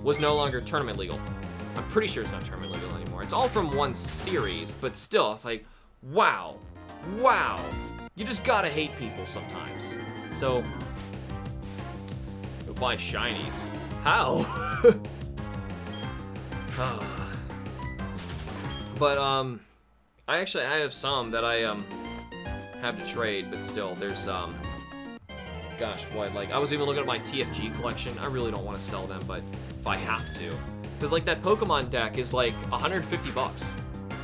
A: was no longer tournament legal. I'm pretty sure it's not tournament legal anymore. It's all from one series, but still, it's like, wow. Wow. You just gotta hate people sometimes. So, go buy shinies. How? But, I have some that I, have to trade, but still, there's, gosh, what, like, I was even looking at my TFG collection. I really don't want to sell them, but if I have to. Because, like, that Pokemon deck is, like, 150 bucks.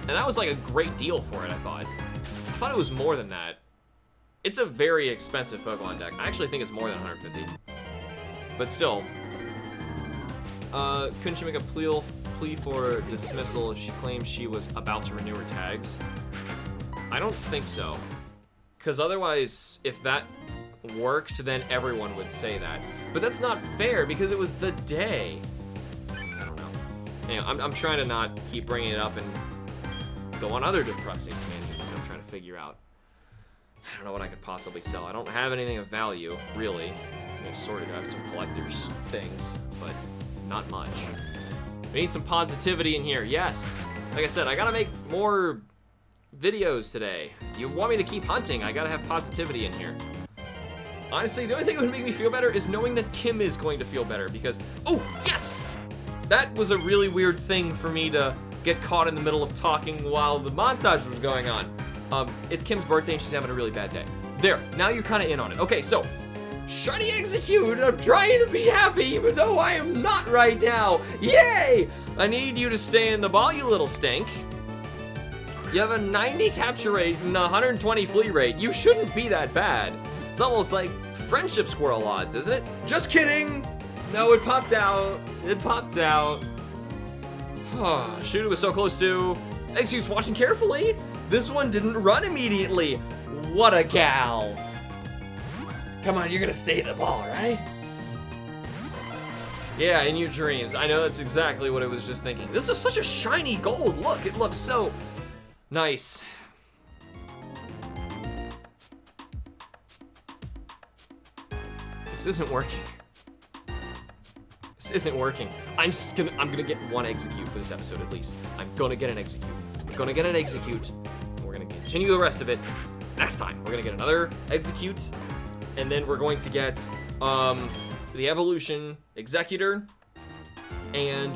A: And that was, like, a great deal for it, I thought. I thought it was more than that. It's a very expensive Pokemon deck. I actually think it's more than 150. But still. Couldn't she make a plea for dismissal if she claimed she was about to renew her tags? I don't think so. Because otherwise, if that worked, then everyone would say that. But that's not fair, because it was the day. I don't know. Anyway, I'm trying to not keep bringing it up and go on other depressing tangents that I'm trying to figure out. I don't know what I could possibly sell. I don't have anything of value, really. I mean, sort of have some collector's things, but not much. We need some positivity in here, yes. Like I said, I gotta make more videos today. You want me to keep hunting, I gotta have positivity in here. Honestly, the only thing that would make me feel better is knowing that Kim is going to feel better, because, oh, yes! That was a really weird thing for me to get caught in the middle of talking while the montage was going on. It's Kim's birthday and she's having a really bad day. There, now you're kind of in on it. Okay, so, shiny Execute, I'm trying to be happy even though I am not right now. Yay! I need you to stay in the ball, you little stink. You have a 90 capture rate and a 120 flee rate. You shouldn't be that bad. It's almost like friendship squirrel odds, isn't it? Just kidding! No, it popped out. It popped out. Shoot, it was so close to. Execute's watching carefully. This one didn't run immediately. What a gal. Come on, you're gonna stay in the ball, right? Yeah, in your dreams. I know that's exactly what I was just thinking. This is such a shiny gold. Look, it looks so nice. This isn't working. This isn't working. I'm gonna get one execute for this episode at least. I'm gonna get an execute. I'm gonna get an execute. And we're gonna continue the rest of it next time. We're gonna get another execute, and then we're going to get the evolution executor and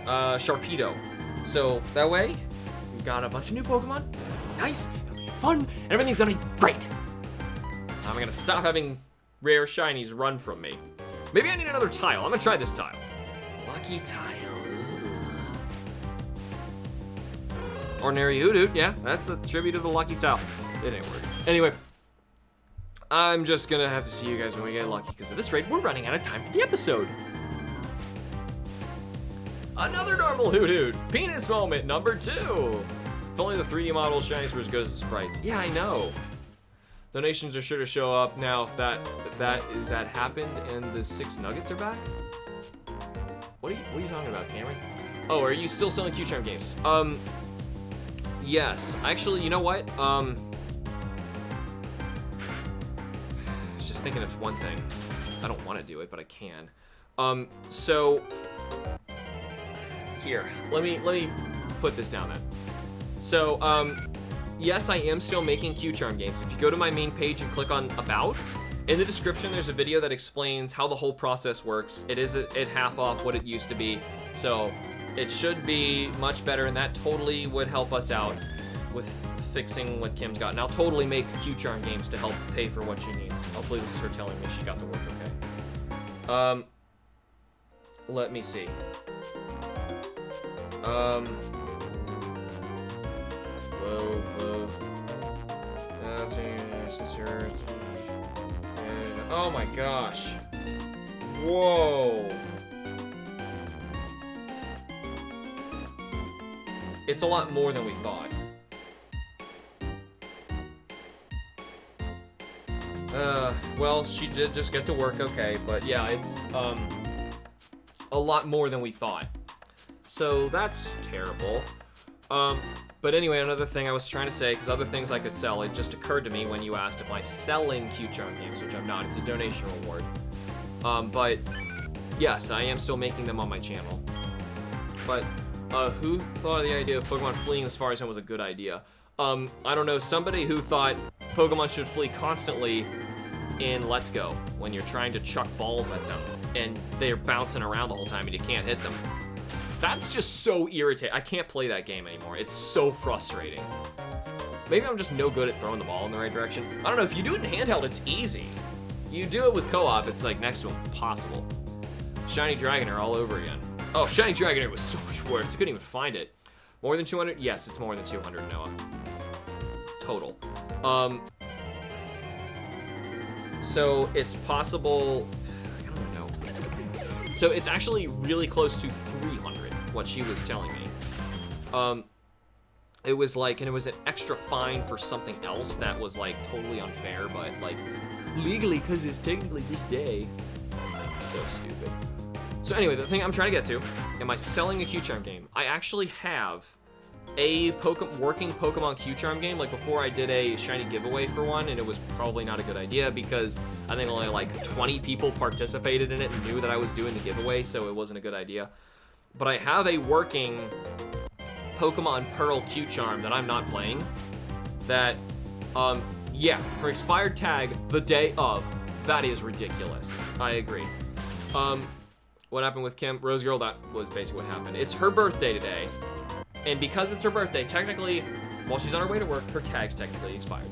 A: Sharpedo. So that way we've got a bunch of new Pokemon. Nice, it'll be fun, and everything's gonna be great. I'm gonna stop having rare shinies run from me. Maybe I need another tile. I'm gonna try this tile. Lucky tile. Ordinary Hoothoot, yeah, that's a tribute to the lucky tile. It ain't working. Anyway, I'm just gonna have to see you guys when we get lucky, because at this rate, we're running out of time for the episode. Another normal Hoothoot. Penis moment number 2. If only the 3D model shinies were as good as the sprites. Yeah, I know. Donations are sure to show up now if that happened and the 6 nuggets are back. What are you talking about, Cameron? Oh, are you still selling Q-Charm games? Yes. Actually, you know what? I was just thinking of one thing. I don't want to do it, but I can. So here, let me put this down then. So, yes, I am still making Q-Charm games. If you go to my main page and click on About, in the description there's a video that explains how the whole process works. It is at half off what it used to be, so it should be much better, and that totally would help us out with fixing what Kim's got. And I'll totally make Q-Charm games to help pay for what she needs. Hopefully this is her telling me she got the work okay. Let me see. Oh my gosh. Whoa. It's a lot more than we thought. Well, she did just get to work okay, but yeah, it's a lot more than we thought. So that's terrible. But anyway, another thing I was trying to say, because other things I could sell, it just occurred to me when you asked if I'm selling Q-Charm games, which I'm not. It's a donation reward. But yes, I am still making them on my channel. But who thought of the idea of Pokemon fleeing as far as was a good idea? I don't know, somebody who thought Pokemon should flee constantly in Let's Go when you're trying to chuck balls at them and they're bouncing around the whole time and you can't hit them. That's just so irritating. I can't play that game anymore. It's so frustrating. Maybe I'm just no good at throwing the ball in the right direction. I don't know, if you do it in handheld, it's easy. You do it with co-op, it's like next to impossible. Shiny Dragonair all over again. Oh, Shiny Dragonair was so much worse. I couldn't even find it. More than 200? Yes, it's more than 200, Noah. Total. So it's possible, I don't even know. So it's actually really close to 300, what she was telling me. It was like, and it was an extra fine for something else that was like totally unfair, but like legally, because it's technically this day. It's so stupid. So anyway, the thing I'm trying to get to, am I selling a Q-Charm game? I actually have a working Pokemon Q-Charm game. Like before I did a shiny giveaway for one, and it was probably not a good idea because I think only like 20 people participated in it and knew that I was doing the giveaway, so it wasn't a good idea. But I have a working Pokemon Pearl Q-Charm that I'm not playing that, yeah, for expired tag the day of, that is ridiculous. I agree. What happened with Kim? Rose Girl, that was basically what happened. It's her birthday today, and because it's her birthday, technically, while she's on her way to work, her tag's technically expired.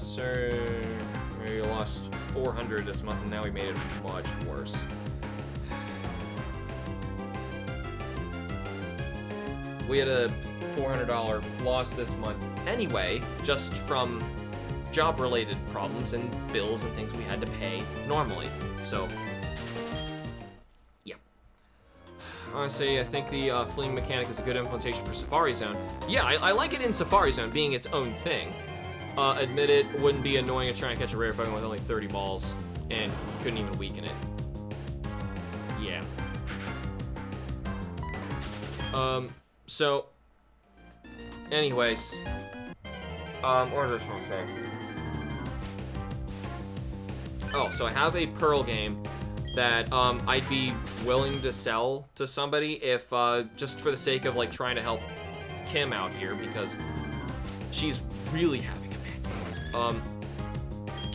A: Sir, we lost 400 this month, and now we made it much worse. We had a $400 loss this month anyway, just from job-related problems and bills and things we had to pay normally. So, yeah. Honestly, I think the fleeing mechanic is a good implementation for Safari Zone. Yeah, I like it in Safari Zone being its own thing. admit it, wouldn't be annoying to try and catch a rare Pokemon with only 30 balls, and couldn't even weaken it. Yeah. So, anyways, what was I supposed to say? Oh, so I have a Pearl game that, I'd be willing to sell to somebody if, just for the sake of, like, trying to help Kim out here, because she's really having a bad day.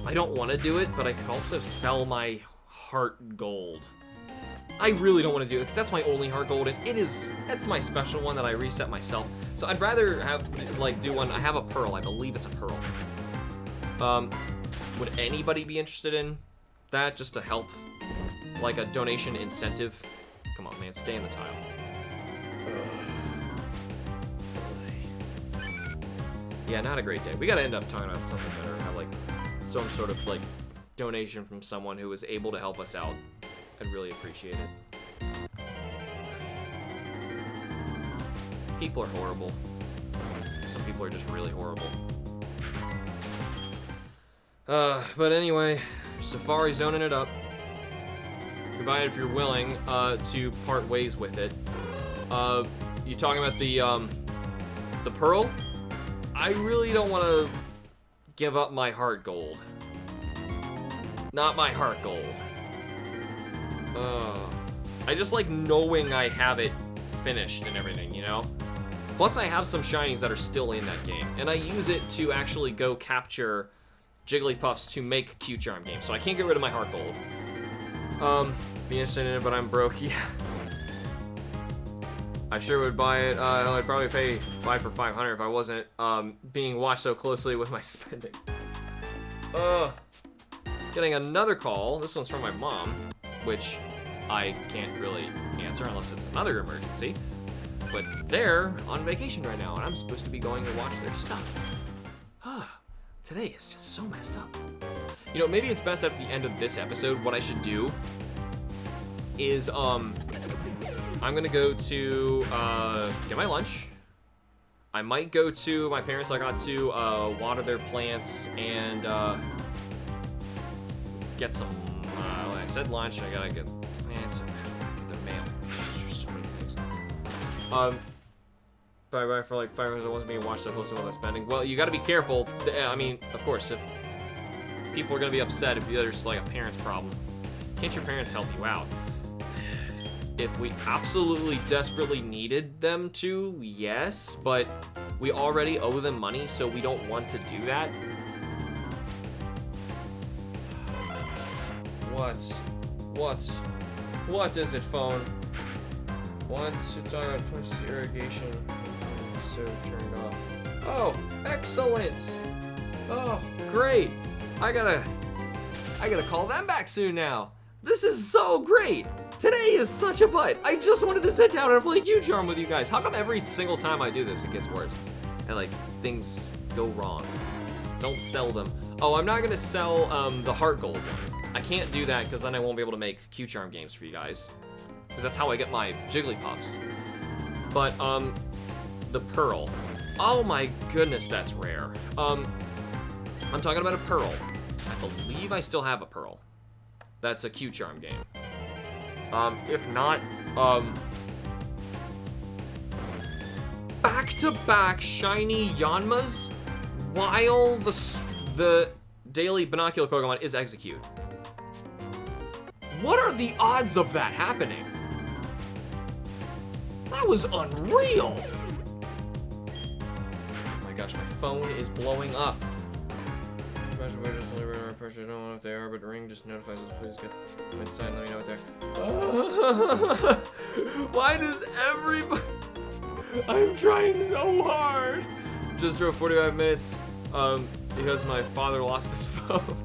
A: I don't want to do it, but I could also sell my heart gold. I really don't want to do it, because that's my only heart gold, and that's my special one that I reset myself. So I'd rather have, like, do one. I have a Pearl. I believe it's a Pearl. Would anybody be interested in that, just to help? Like a donation incentive? Come on, man, stay in the tile. Yeah, not a great day. We gotta end up talking about something better. Have, like, some sort of, like, donation from someone who was able to help us out. I'd really appreciate it. People are horrible. Some people are just really horrible. But anyway, Safari zoning it up. Goodbye if you're willing to part ways with it. You talking about the Pearl? I really don't want to give up my heart gold. Not my heart gold. I just like knowing I have it finished and everything, you know? Plus I have some shinies that are still in that game, and I use it to actually go capture Jigglypuffs to make Q-Charm games, so I can't get rid of my heart gold. Be interested in it, but I'm broke. Yeah. I sure would buy it. I'd probably buy for $500 if I wasn't being watched so closely with my spending. Getting another call. This one's from my mom, which I can't really answer unless it's another emergency. But they're on vacation right now, and I'm supposed to be going to watch their stuff. Today is just so messed up. You know, maybe it's best at the end of this episode, what I should do is, I'm gonna go to, get my lunch. I might go to my parents. I got to, water their plants and, get some, like I said, lunch. I gotta get, man, get their mail. There's so many things. Bye for like 5 minutes. I wasn't being watched so closely while I'm spending. Well, you gotta be careful. I mean, of course, if people are gonna be upset if there's like a parent's problem. Can't your parents help you out? If we absolutely desperately needed them to, yes, but we already owe them money, so we don't want to do that. What is it, phone? Want to talk about push irrigation? So turned off. Oh, excellent! Oh, great! I gotta call them back soon now. This is so great! Today is such a butt. I just wanted to sit down and play Q-Charm with you guys. How come every single time I do this, it gets worse? And like, things go wrong. Don't sell them. Oh, I'm not gonna sell the Heart Gold one. I can't do that because then I won't be able to make Q-Charm games for you guys. Because that's how I get my Jigglypuffs. But, the Pearl. Oh my goodness, that's rare. I'm talking about a Pearl. I believe I still have a Pearl. That's a Q-Charm game. If not, back-to-back shiny Yanmas while the daily binocular Pokemon is Execute. What are the odds of that happening? That was unreal! Oh my gosh, my phone is blowing up. We're just delivering our pressure. I don't know what they are, but Ring just notifies us. Please get inside and let me know what they're. Why does everybody? I'm trying so hard. Just drove 45 minutes because my father lost his phone.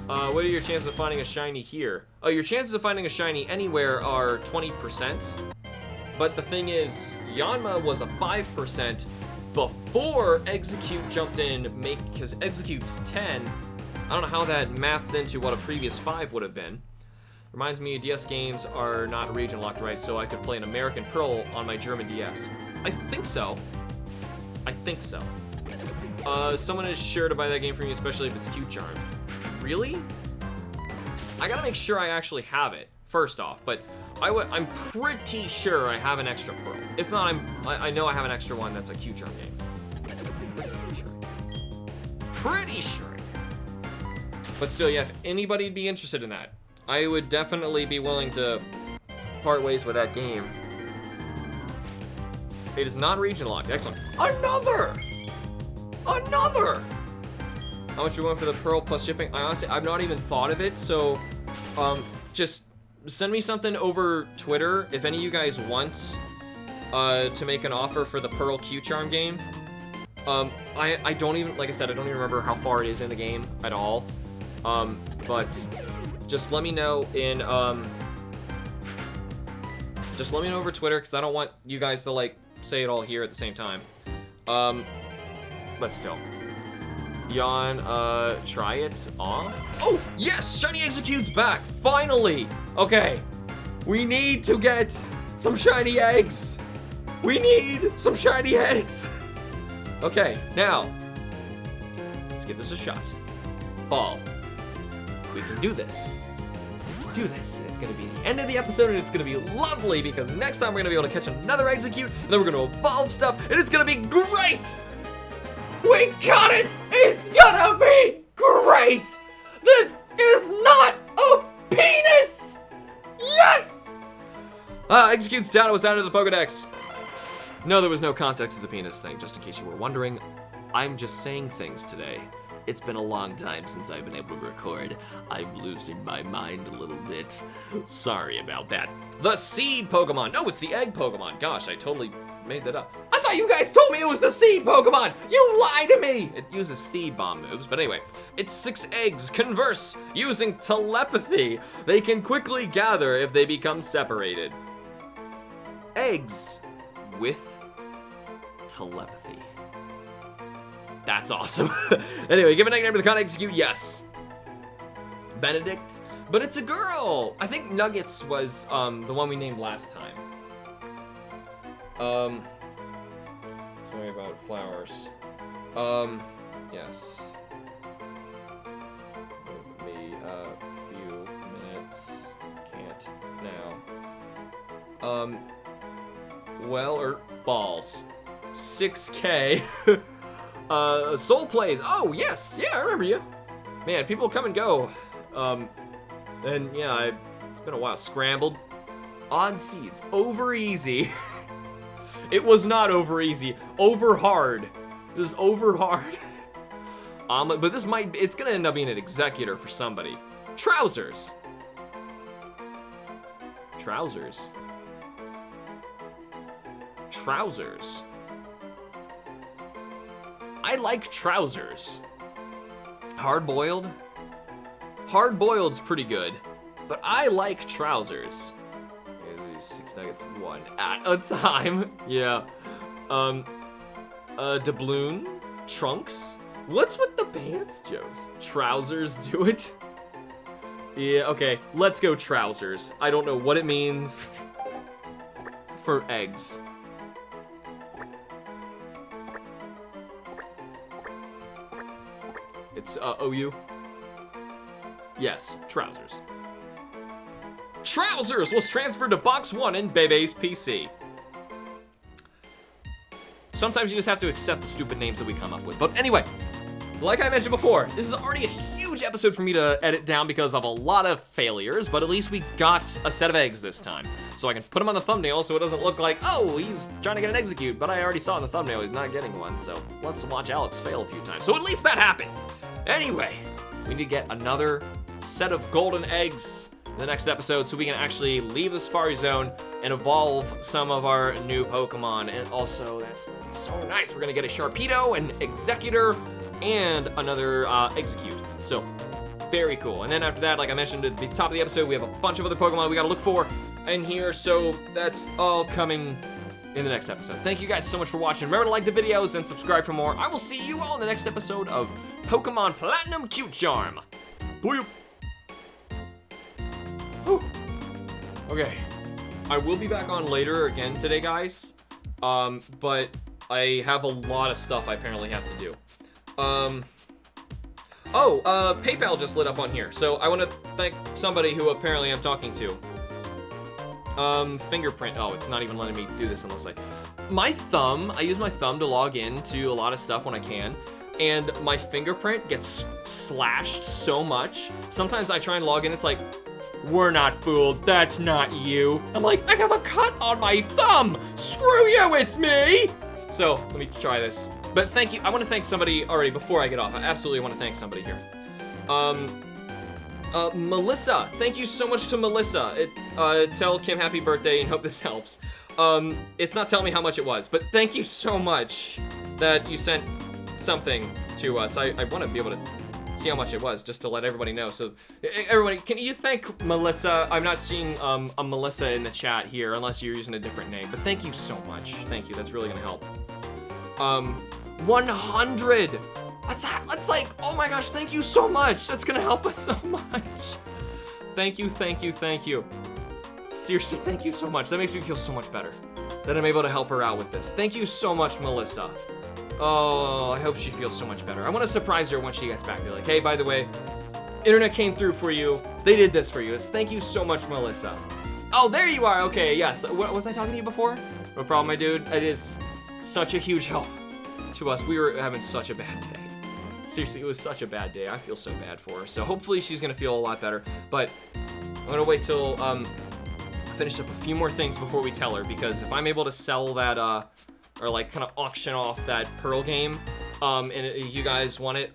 A: What are your chances of finding a shiny here? Oh, your chances of finding a shiny anywhere are 20%. But the thing is, Yanma was a 5% before Execute jumped in, because Execute's 10. I don't know how that maths into what a previous 5 would have been. Reminds me, DS games are not region locked, right? So I could play an American Pearl on my German DS. I think so. Someone is sure to buy that game for me, especially if it's Q-Charm. Really? I gotta make sure I actually have it, first off, but I'm pretty sure I have an extra Pearl. If not, I know I have an extra one that's a Q-Charm game. Pretty sure. But still, yeah, if anybody'd be interested in that, I would definitely be willing to part ways with that game. It is not region locked. Excellent. Another! How much you want for the Pearl plus shipping? I've not even thought of it, so just send me something over Twitter if any of you guys want to make an offer for the Pearl Q-Charm game. I don't even, like I said, I don't even remember how far it is in the game at all. But just let me know in, just let me know over Twitter, because I don't want you guys to, like, say it all here at the same time. But still. Yawn, try it on. Oh, yes! Shiny Execute's back! Finally! Okay. We need to get some shiny eggs! We need some shiny eggs! Okay, now. Let's give this a shot. Ball. We can do this. Do this. It's gonna be the end of the episode, and it's gonna be lovely because next time we're gonna be able to catch another Execute, and then we're gonna evolve stuff, and it's gonna be great! We got it! It's gonna be great! That is not a penis! Yes! Execute's data was added to the Pokedex. No, there was no context to the penis thing, just in case you were wondering. I'm just saying things today. It's been a long time since I've been able to record. I'm losing my mind a little bit. Sorry about that. The seed Pokemon. No, it's the egg Pokemon. Gosh, I totally made that up. I thought you guys told me it was the seed Pokemon. You lied to me. It uses seed bomb moves, but anyway. It's 6 eggs. Converse using telepathy. They can quickly gather if they become separated. Eggs with telepathy. That's awesome. Anyway, give a nickname to the con Execute, yes. Benedict, but it's a girl. I think Nuggets was the one we named last time. Sorry about flowers. Yes. Give me a few minutes. Can't now. Well, or balls. 6K. Soul Plays. Oh, yes. Yeah, I remember you. Man, people come and go. And yeah, it's been a while. Scrambled. Odd Seeds. Over easy. It was not over easy. Over hard. It was over hard. Omelet, but this it's gonna end up being an Executor for somebody. Trousers. Trousers. Trousers. I like trousers. Hard-boiled? Hard-boiled's pretty good, but I like trousers. Okay, 6 nuggets, 1 at a time. Yeah. Doubloon? Trunks? What's with the pants, Joes? Trousers do it? Yeah, okay, let's go trousers. I don't know what it means for eggs. It's OU. Yes, trousers. Trousers was transferred to box 1 in Bebe's PC. Sometimes you just have to accept the stupid names that we come up with. But anyway, like I mentioned before, this is already a huge episode for me to edit down because of a lot of failures, but at least we got a set of eggs this time. So I can put them on the thumbnail so it doesn't look like, oh, he's trying to get an Execute, but I already saw in the thumbnail he's not getting one, so let's watch Alex fail a few times. So at least that happened. Anyway, we need to get another set of golden eggs in the next episode so we can actually leave the Safari Zone and evolve some of our new Pokemon. And also, that's gonna be so nice. We're gonna get a Sharpedo, an Executor, and another Execute. So, very cool. And then after that, like I mentioned at the top of the episode, we have a bunch of other Pokemon we gotta look for in here. So that's all coming in the next episode. Thank you guys so much for watching. Remember to like the videos and subscribe for more. I will see you all in the next episode of Pokemon Platinum Q-Charm. Boop. Okay, I will be back on later again today, guys. But I have a lot of stuff I apparently have to do. PayPal just lit up on here, so I want to thank somebody who apparently I'm talking to. Fingerprint. Oh, it's not even letting me do this unless I use my thumb to log in to a lot of stuff when I can, and my fingerprint gets slashed so much. Sometimes I try and log in, it's like, we're not fooled, that's not you. I'm like, I have a cut on my thumb! Screw you, it's me! So, let me try this. But thank you, I want to thank somebody already before I get off. I absolutely want to thank somebody here. Melissa, thank you so much to Melissa. Tell Kim happy birthday and hope this helps. It's not telling me how much it was, but thank you so much that you sent something to us. I want to be able to see how much it was, just to let everybody know. So, everybody, can you thank Melissa? I'm not seeing a Melissa in the chat here, unless you're using a different name, but thank you so much. Thank you, that's really gonna help. 100! That's like, oh my gosh, thank you so much. That's gonna help us so much. Thank you, thank you, thank you. Seriously, thank you so much. That makes me feel so much better that I'm able to help her out with this. Thank you so much, Melissa. Oh, I hope she feels so much better. I want to surprise her when she gets back. Be like, hey, by the way, internet came through for you. They did this for you. Thank you so much, Melissa. Oh, there you are. Okay, yes. What was I talking to you before? No problem, my dude. It is such a huge help to us. We were having such a bad day. Seriously, it was such a bad day. I feel so bad for her. So hopefully she's gonna feel a lot better. But I'm gonna wait till finish up a few more things before we tell her, because if I'm able to sell that or like kind of auction off that Pearl game, and you guys want it,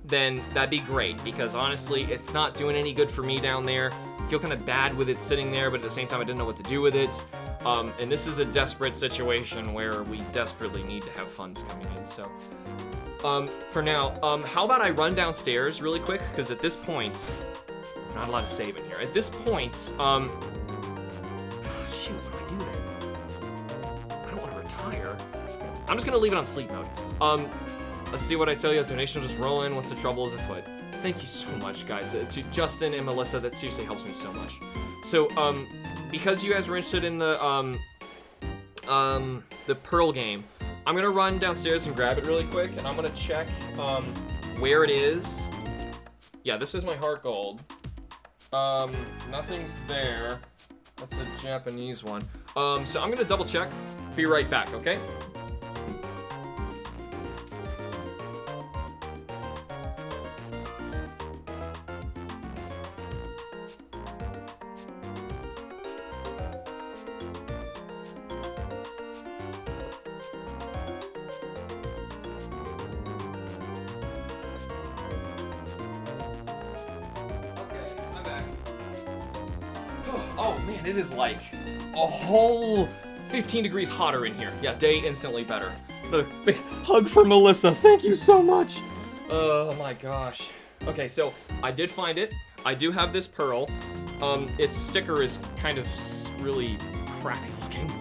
A: then that'd be great, because honestly, it's not doing any good for me down there. I feel kind of bad with it sitting there, but at the same time, I didn't know what to do with it. And this is a desperate situation where we desperately need to have funds coming in, so. For now, how about I run downstairs really quick, because at this point, I'm not allowed to save in here. At this point, shoot, what do I do then? I don't want to retire. I'm just gonna leave it on sleep mode. Let's see what I tell you. Donation will just roll in once the trouble is afoot. Thank you so much, guys. To Justin and Melissa, that seriously helps me so much. So, because you guys were interested in the Pearl game, I'm gonna run downstairs and grab it really quick, and I'm gonna check where it is. Yeah, this is my heart gold. Nothing's there. That's a Japanese one. So I'm gonna double check. Be right back, okay? Oh man, it is like a whole 15 degrees hotter in here. Yeah, day instantly better. A big hug for Melissa. Thank you so much. Oh my gosh. Okay, so I did find it. I do have this pearl. Its sticker is kind of really crappy looking.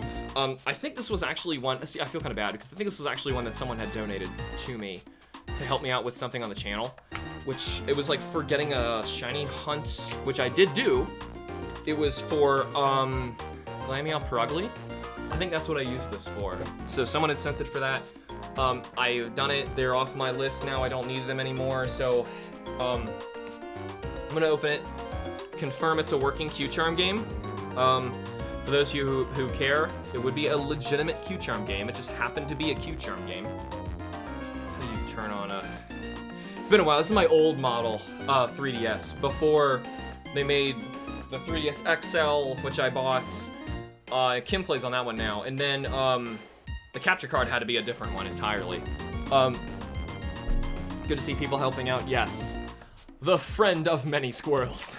A: I think this was actually one. See, I feel kind of bad because I think this was actually one that someone had donated to me to help me out with something on the channel, which it was like for getting a shiny hunt, which I did do. It was for Glamia Perugly. I think that's what I used this for. So someone had sent it for that. I've done it. They're off my list now. I don't need them anymore. So I'm gonna open it, confirm it's a working Q-Charm game. For those of you who care, it would be a legitimate Q-Charm game. It just happened to be a Q-Charm game. How do you turn on a... It's been a while. This is my old model 3DS before they made the 3DS XL, which I bought. Kim plays on that one now. And then the capture card had to be a different one entirely. Good to see people helping out. Yes. The friend of many squirrels.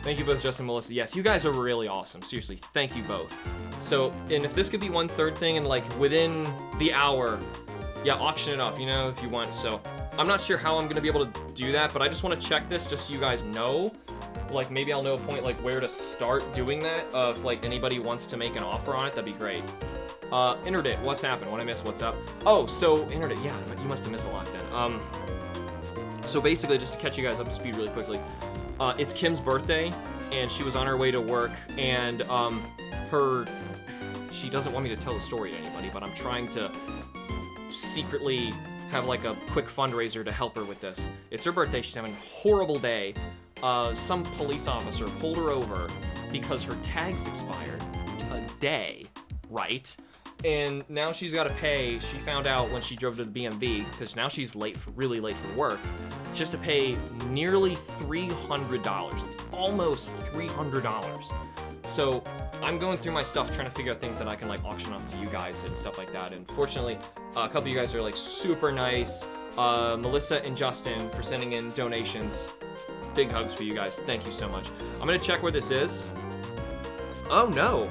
A: Thank you both, Justin and Melissa. Yes, you guys are really awesome. Seriously, thank you both. So, and if this could be 1/3 thing and like within the hour, yeah, auction it off, you know, if you want. So, I'm not sure how I'm gonna be able to do that, but I just want to check this just so you guys know. Like, maybe I'll know a point, like, where to start doing that. If, like, anybody wants to make an offer on it, that'd be great. Internet, what's happened? What I missed? What's up? Oh, so, Internet, yeah, but you must have missed a lot then. So basically, just to catch you guys up to speed really quickly, it's Kim's birthday, and she was on her way to work, and, she doesn't want me to tell the story to anybody, but I'm trying to secretly have like a quick fundraiser to help her with this. It's her birthday. She's having a horrible day. Some police officer pulled her over because her tags expired today, right? And now she's got to pay. She found out when she drove to the BMV, because now she's really late for work. She has to pay nearly $300. It's almost $300. So I'm going through my stuff trying to figure out things that I can like auction off to you guys and stuff like that. And fortunately, a couple of you guys are like super nice. Melissa and Justin for sending in donations. Big hugs for you guys. Thank you so much. I'm gonna check where this is. Oh no.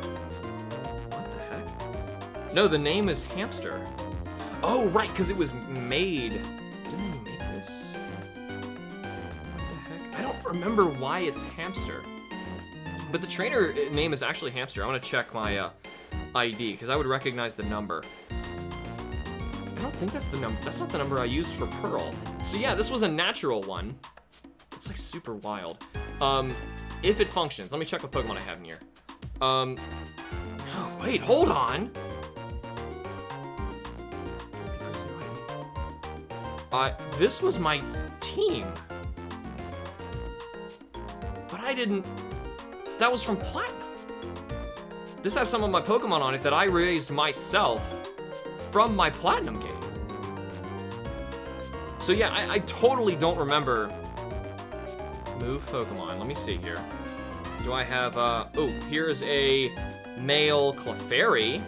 A: What the heck? No, the name is Hamster. Oh right, because it was made. Didn't they make this? What the heck? I don't remember why it's Hamster. But the trainer name is actually Hamster. I want to check my ID because I would recognize the number. I don't think that's the number. That's not the number I used for Pearl. So yeah, this was a natural one. It's like super wild. If it functions, let me check what Pokemon I have in here. Oh, wait, hold on. This was my team. But I didn't. That was from Platinum. This has some of my Pokemon on it that I raised myself from my Platinum game. So yeah, I totally don't remember. Move Pokemon, let me see here. Do I have, oh, here's a male Clefairy.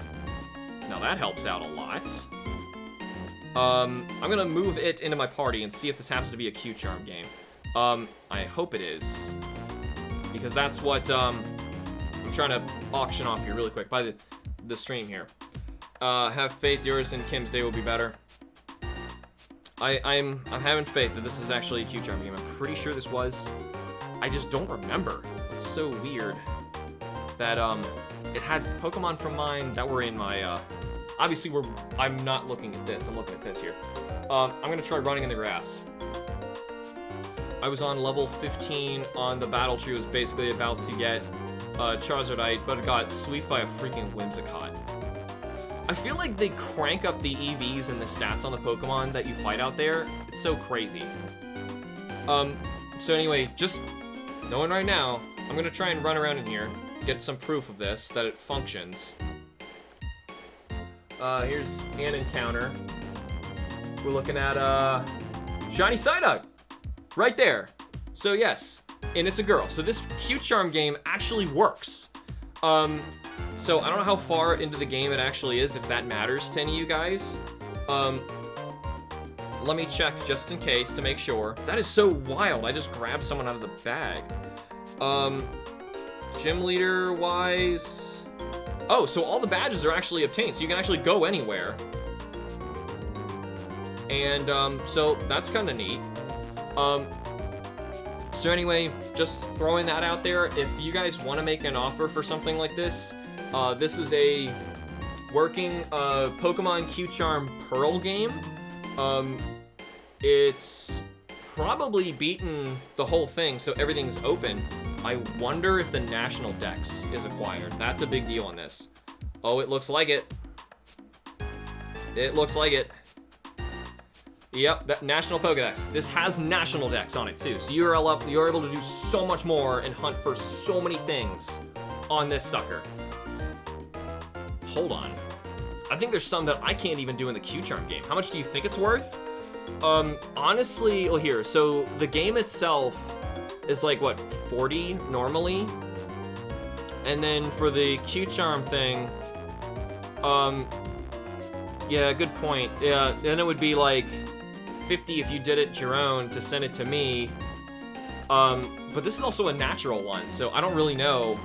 A: Now that helps out a lot. I'm gonna move it into my party and see if this happens to be a Q-Charm game. I hope it is. Because that's what I'm trying to auction off here really quick by the stream here. Have faith yours and Kim's day will be better. I'm having faith that this is actually a Q-Charm game. I'm pretty sure this was. I just don't remember. It's so weird that it had Pokemon from mine that were in my obviously I'm not looking at this. I'm looking at this here. I'm gonna try running in the grass. I was on level 15 on the battle tree, was basically about to get Charizardite, but it got sweeped by a freaking Whimsicott. I feel like they crank up the EVs and the stats on the Pokemon that you fight out there. It's so crazy. So anyway, just knowing right now, I'm gonna try and run around in here, get some proof of this, that it functions. Here's an encounter. We're looking at, Shiny Psyduck! Right there. So yes, and it's a girl. So this Q-Charm game actually works. So I don't know how far into the game it actually is, if that matters to any of you guys. Let me check just in case to make sure. That is so wild. I just grabbed someone out of the bag. Gym leader wise. Oh, so all the badges are actually obtained. So you can actually go anywhere. And so that's kind of neat. So anyway, just throwing that out there. If you guys want to make an offer for something like this, this is a working Pokemon Q-Charm Pearl game. It's probably beaten the whole thing, so everything's open. I wonder if the National Dex is acquired. That's a big deal on this. Oh, it looks like it. It looks like it. Yep, that National Pokedex. This has National Dex on it too, so you're able to do so much more and hunt for so many things on this sucker. Hold on. I think there's some that I can't even do in the Q-Charm game. How much do you think it's worth? Honestly, well here, so the game itself is like, what, 40 normally? And then for the Q-Charm thing, yeah, good point. Yeah, then it would be like 50 if you did it your own to send it to me. But this is also a natural one, so I don't really know.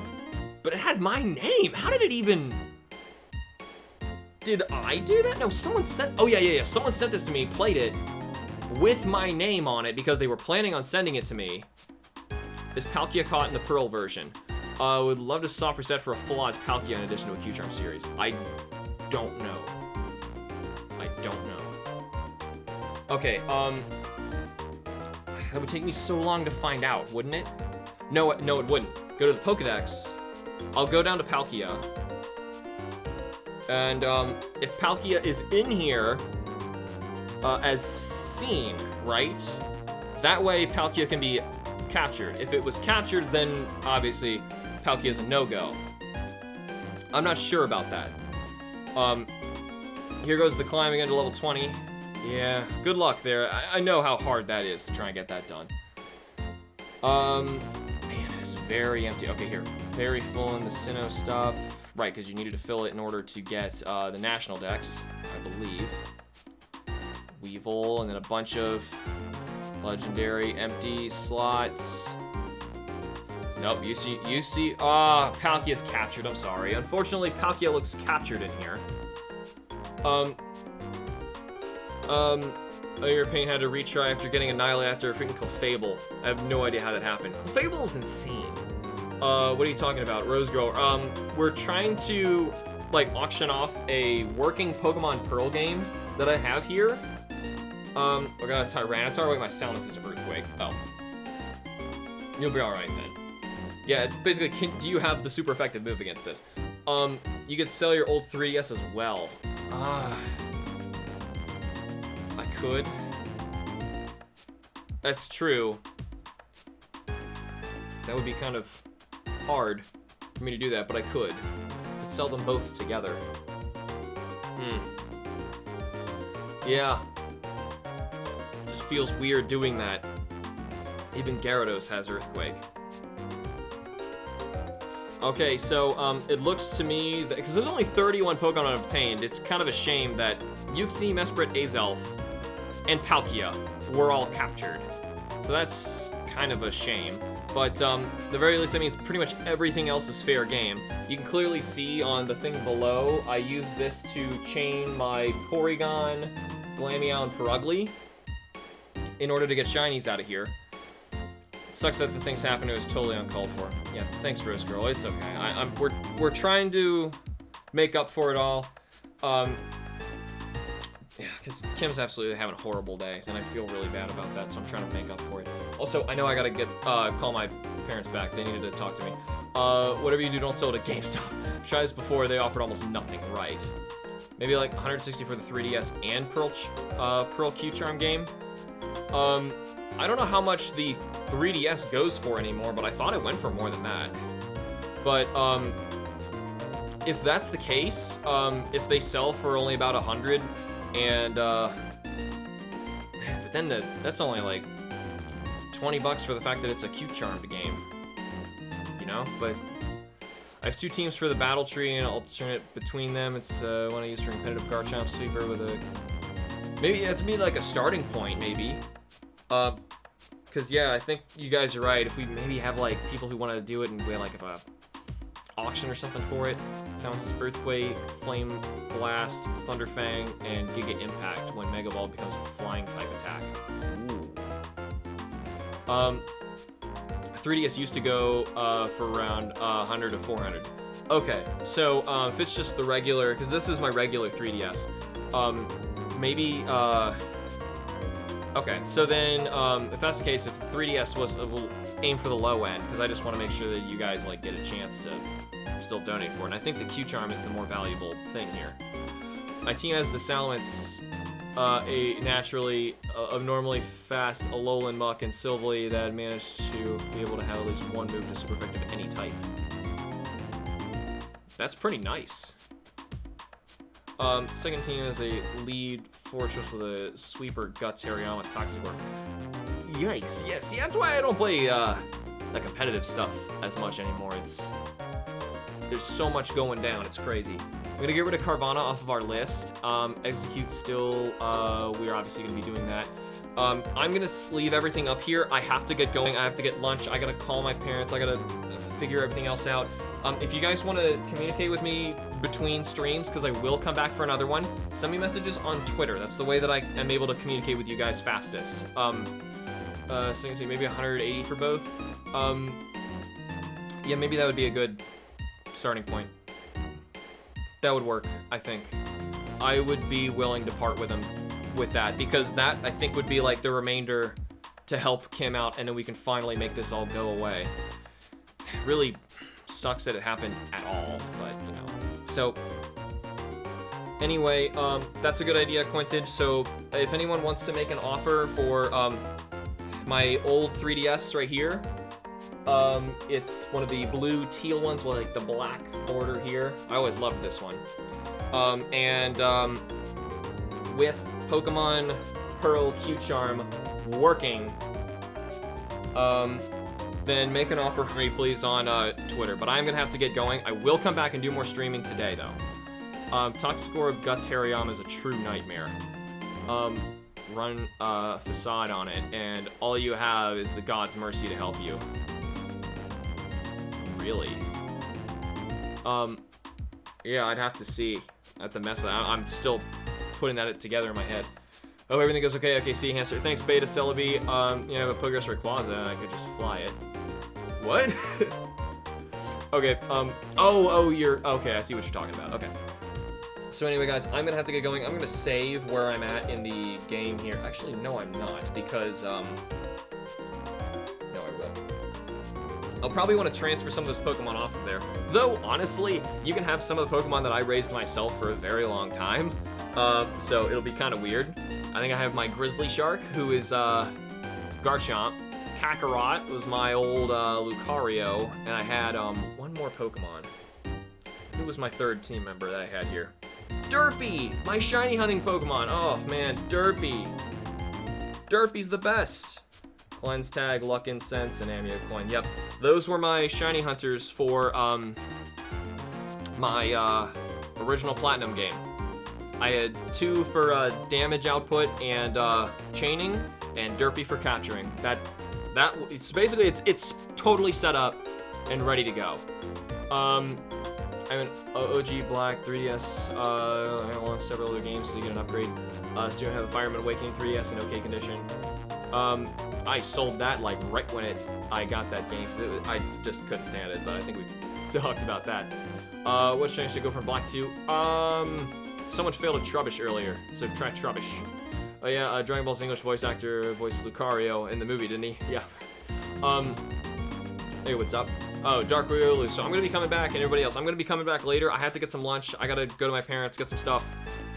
A: But it had my name. How did it even... Did I do that? No, someone sent... Oh, yeah. Someone sent this to me, played it with my name on it because they were planning on sending it to me. Is Palkia caught in the Pearl version? Would love to soft reset for a full odds Palkia in addition to a Q-Charm series. I don't know. Okay, that would take me so long to find out, wouldn't it? No, it wouldn't. Go to the Pokedex. I'll go down to Palkia. And, if Palkia is in here, as seen, right? That way Palkia can be captured. If it was captured, then obviously Palkia is a no-go. I'm not sure about that. Here goes the climb again to level 20. Yeah, good luck there. I know how hard that is to try and get that done. Man, it is very empty. Okay, here. Very full in the Sinnoh stuff. Right, because you needed to fill it in order to get the National Dex, I believe. Weevil, and then a bunch of legendary empty slots. Nope, you see, Palkia's captured, I'm sorry. Unfortunately, Palkia looks captured in here. Your pain had to retry after getting annihilated after a freaking Clefable. I have no idea how that happened. Clefable is insane. What are you talking about? Rose Grower. We're trying to, like, auction off a working Pokemon Pearl game that I have here. We got a Tyranitar. Wait, my sound is Earthquake. Oh. You'll be alright then. Yeah, it's basically, do you have the super effective move against this? You could sell your old 3DS as well. I could. That's true. That would be kind of hard for me to do that, but I could. I'd sell them both together. Yeah. It just feels weird doing that. Even Gyarados has Earthquake. Okay, so it looks to me that, because there's only 31 Pokemon obtained, it's kind of a shame that Uxie, Mesprit, Azelf, and Palkia were all captured. So that's kind of a shame. But the very least, that means pretty much everything else is fair game. You can clearly see on the thing below, I used this to chain my Porygon, Glameow, and Purugly in order to get shinies out of here. It sucks that the things happened. It was totally uncalled for. Yeah, thanks, Rose Girl. It's okay. We're trying to make up for it all. Yeah, because Kim's absolutely having a horrible day, and I feel really bad about that, so I'm trying to make up for it. Also, I know I gotta call my parents back. They needed to talk to me. Whatever you do, don't sell it at GameStop. Tried this before, they offered almost nothing, right? Maybe like 160 for the 3DS and Pearl Q-Charm game. I don't know how much the 3DS goes for anymore, but I thought it went for more than that. But, if that's the case, if they sell for only about 100, and, but then that's only like $20 for the fact that it's a Q-Charmed game, you know? But I have two teams for the battle tree and alternate between them. It's one I use for competitive Garchomp Sweeper with a, maybe it's me like a starting point, maybe. Because yeah, I think you guys are right. If we maybe have like people who want to do it and we have like a auction or something for it. Sounds Earthquake, Flame Blast, Thunderfang, and Giga Impact when Mega Ball becomes a flying type attack. Ooh. 3DS used to go for around 100 to 400. Okay, so if it's just the regular, because this is my regular 3DS, maybe. Okay, so then if that's the case, if the 3DS was, we'll aim for the low end, because I just want to make sure that you guys like get a chance to still donate for it. And I think the Q-Charm is the more valuable thing here. My team has the Salamence, a naturally abnormally fast Alolan Muck, and Silvally that managed to be able to have at least one move to super effective any type. That's pretty nice. Second team is a lead Fortress with a Sweeper, Guts, Hariyama, Toxicroak. Yikes, yeah, see, that's why I don't play the competitive stuff as much anymore. There's so much going down, it's crazy. I'm gonna get rid of Carvana off of our list. Execute still, we're obviously gonna be doing that. I'm gonna leave everything up here. I have to get going, I have to get lunch, I gotta call my parents, I gotta figure everything else out. If you guys want to communicate with me between streams, because I will come back for another one, send me messages on Twitter. That's the way that I am able to communicate with you guys fastest. So you can see maybe 180 for both. Yeah, maybe that would be a good starting point. That would work, I think. I would be willing to part with him with that, because that, I think, would be like the remainder to help Kim out, and then we can finally make this all go away. Really sucks that it happened at all, but, you know. So, Anyway, that's a good idea, Quintage. So if anyone wants to make an offer for my old 3DS right here, it's one of the blue teal ones with like the black border here. I always loved this one. With Pokemon Pearl Q-Charm working, then make an offer for me, please, on Twitter. But I'm gonna have to get going. I will come back and do more streaming today, though. Toxic Orb Guts Hariyama is a true nightmare. Run Facade on it, and all you have is the God's Mercy to help you. Really? Yeah, I'd have to see at the mess. I'm still putting that together in my head. Oh, everything goes okay. Okay, see, Hamster. Thanks, Beta Celebi. You know, a Progress Rayquaza, I could just fly it. What? Okay, you're, okay, I see what you're talking about. Okay. So anyway, guys, I'm gonna have to get going. I'm gonna save where I'm at in the game here. Actually, no, I'm not, because, no, I will. I'll probably want to transfer some of those Pokemon off of there. Though, honestly, you can have some of the Pokemon that I raised myself for a very long time. So it'll be kind of weird. I think I have my Grizzly Shark, who is, Garchomp. Kakarot was my old, Lucario. And I had, one more Pokemon. Who was my third team member that I had here? Derpy! My shiny hunting Pokemon! Oh, man, Derpy. Derpy's the best. Cleanse Tag, Luck Incense, and Amio Coin. Yep, those were my shiny hunters for my original Platinum game. I had 2 for damage output and chaining, and Derpy for capturing. It's basically it's totally set up and ready to go. I'm an OG Black 3DS along with several other games to get an upgrade. Still have a Fireman Awakening 3DS in okay condition. I sold that like right when I got that game. I just couldn't stand it, but I think we talked about that. What should I should go from Black 2? Someone failed a Trubbish earlier, so try Trubbish. Oh yeah, Dragon Ball's English voice actor voiced Lucario in the movie, didn't he? Yeah. Hey, what's up? Oh, Dark Riolu. So I'm gonna be coming back, and everybody else, I'm gonna be coming back later. I have to get some lunch. I gotta go to my parents, get some stuff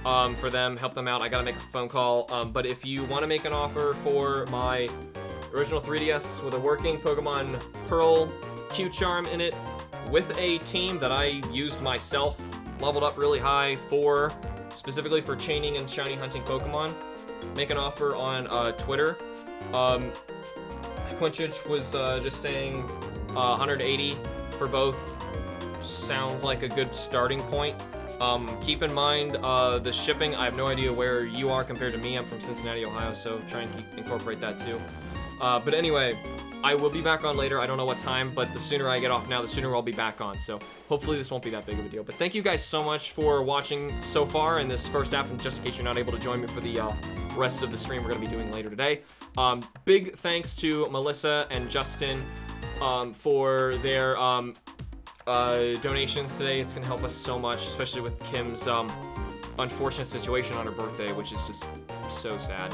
A: for them, help them out. I gotta make a phone call. But if you want to make an offer for my original 3DS with a working Pokemon Pearl Q-Charm in it, with a team that I used myself, leveled up really high for, specifically for chaining and shiny hunting Pokemon, make an offer on Twitter. Quinchich was just saying 180 for both sounds like a good starting point. Keep in mind the shipping. I have no idea where you are compared to me. I'm from Cincinnati, Ohio, so try and incorporate that too. But anyway, I will be back on later. I don't know what time, but the sooner I get off now, the sooner I'll be back on. So hopefully this won't be that big of a deal. But thank you guys so much for watching so far in this first half, and just in case you're not able to join me for the rest of the stream we're going to be doing later today. Big thanks to Melissa and Justin for their donations today. It's going to help us so much, especially with Kim's unfortunate situation on her birthday, which is just so sad.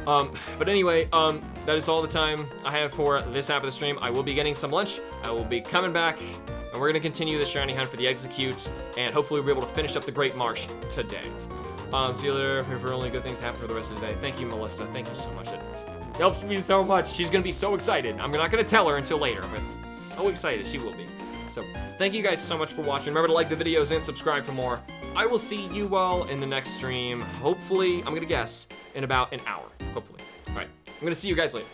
A: But anyway, that is all the time I have for this half of the stream. I will be getting some lunch. I will be coming back, and we're going to continue the shiny hunt for the Execute, and hopefully we'll be able to finish up the Great Marsh today. See you later. Pray for only good things to happen for the rest of the day. Thank you, Melissa. Thank you so much. It helps me so much. She's going to be so excited. I'm not going to tell her until later, but so excited she will be. So thank you guys so much for watching. Remember to like the videos and subscribe for more. I will see you all in the next stream. Hopefully, I'm going to guess, in about an hour. Hopefully. All right. I'm going to see you guys later.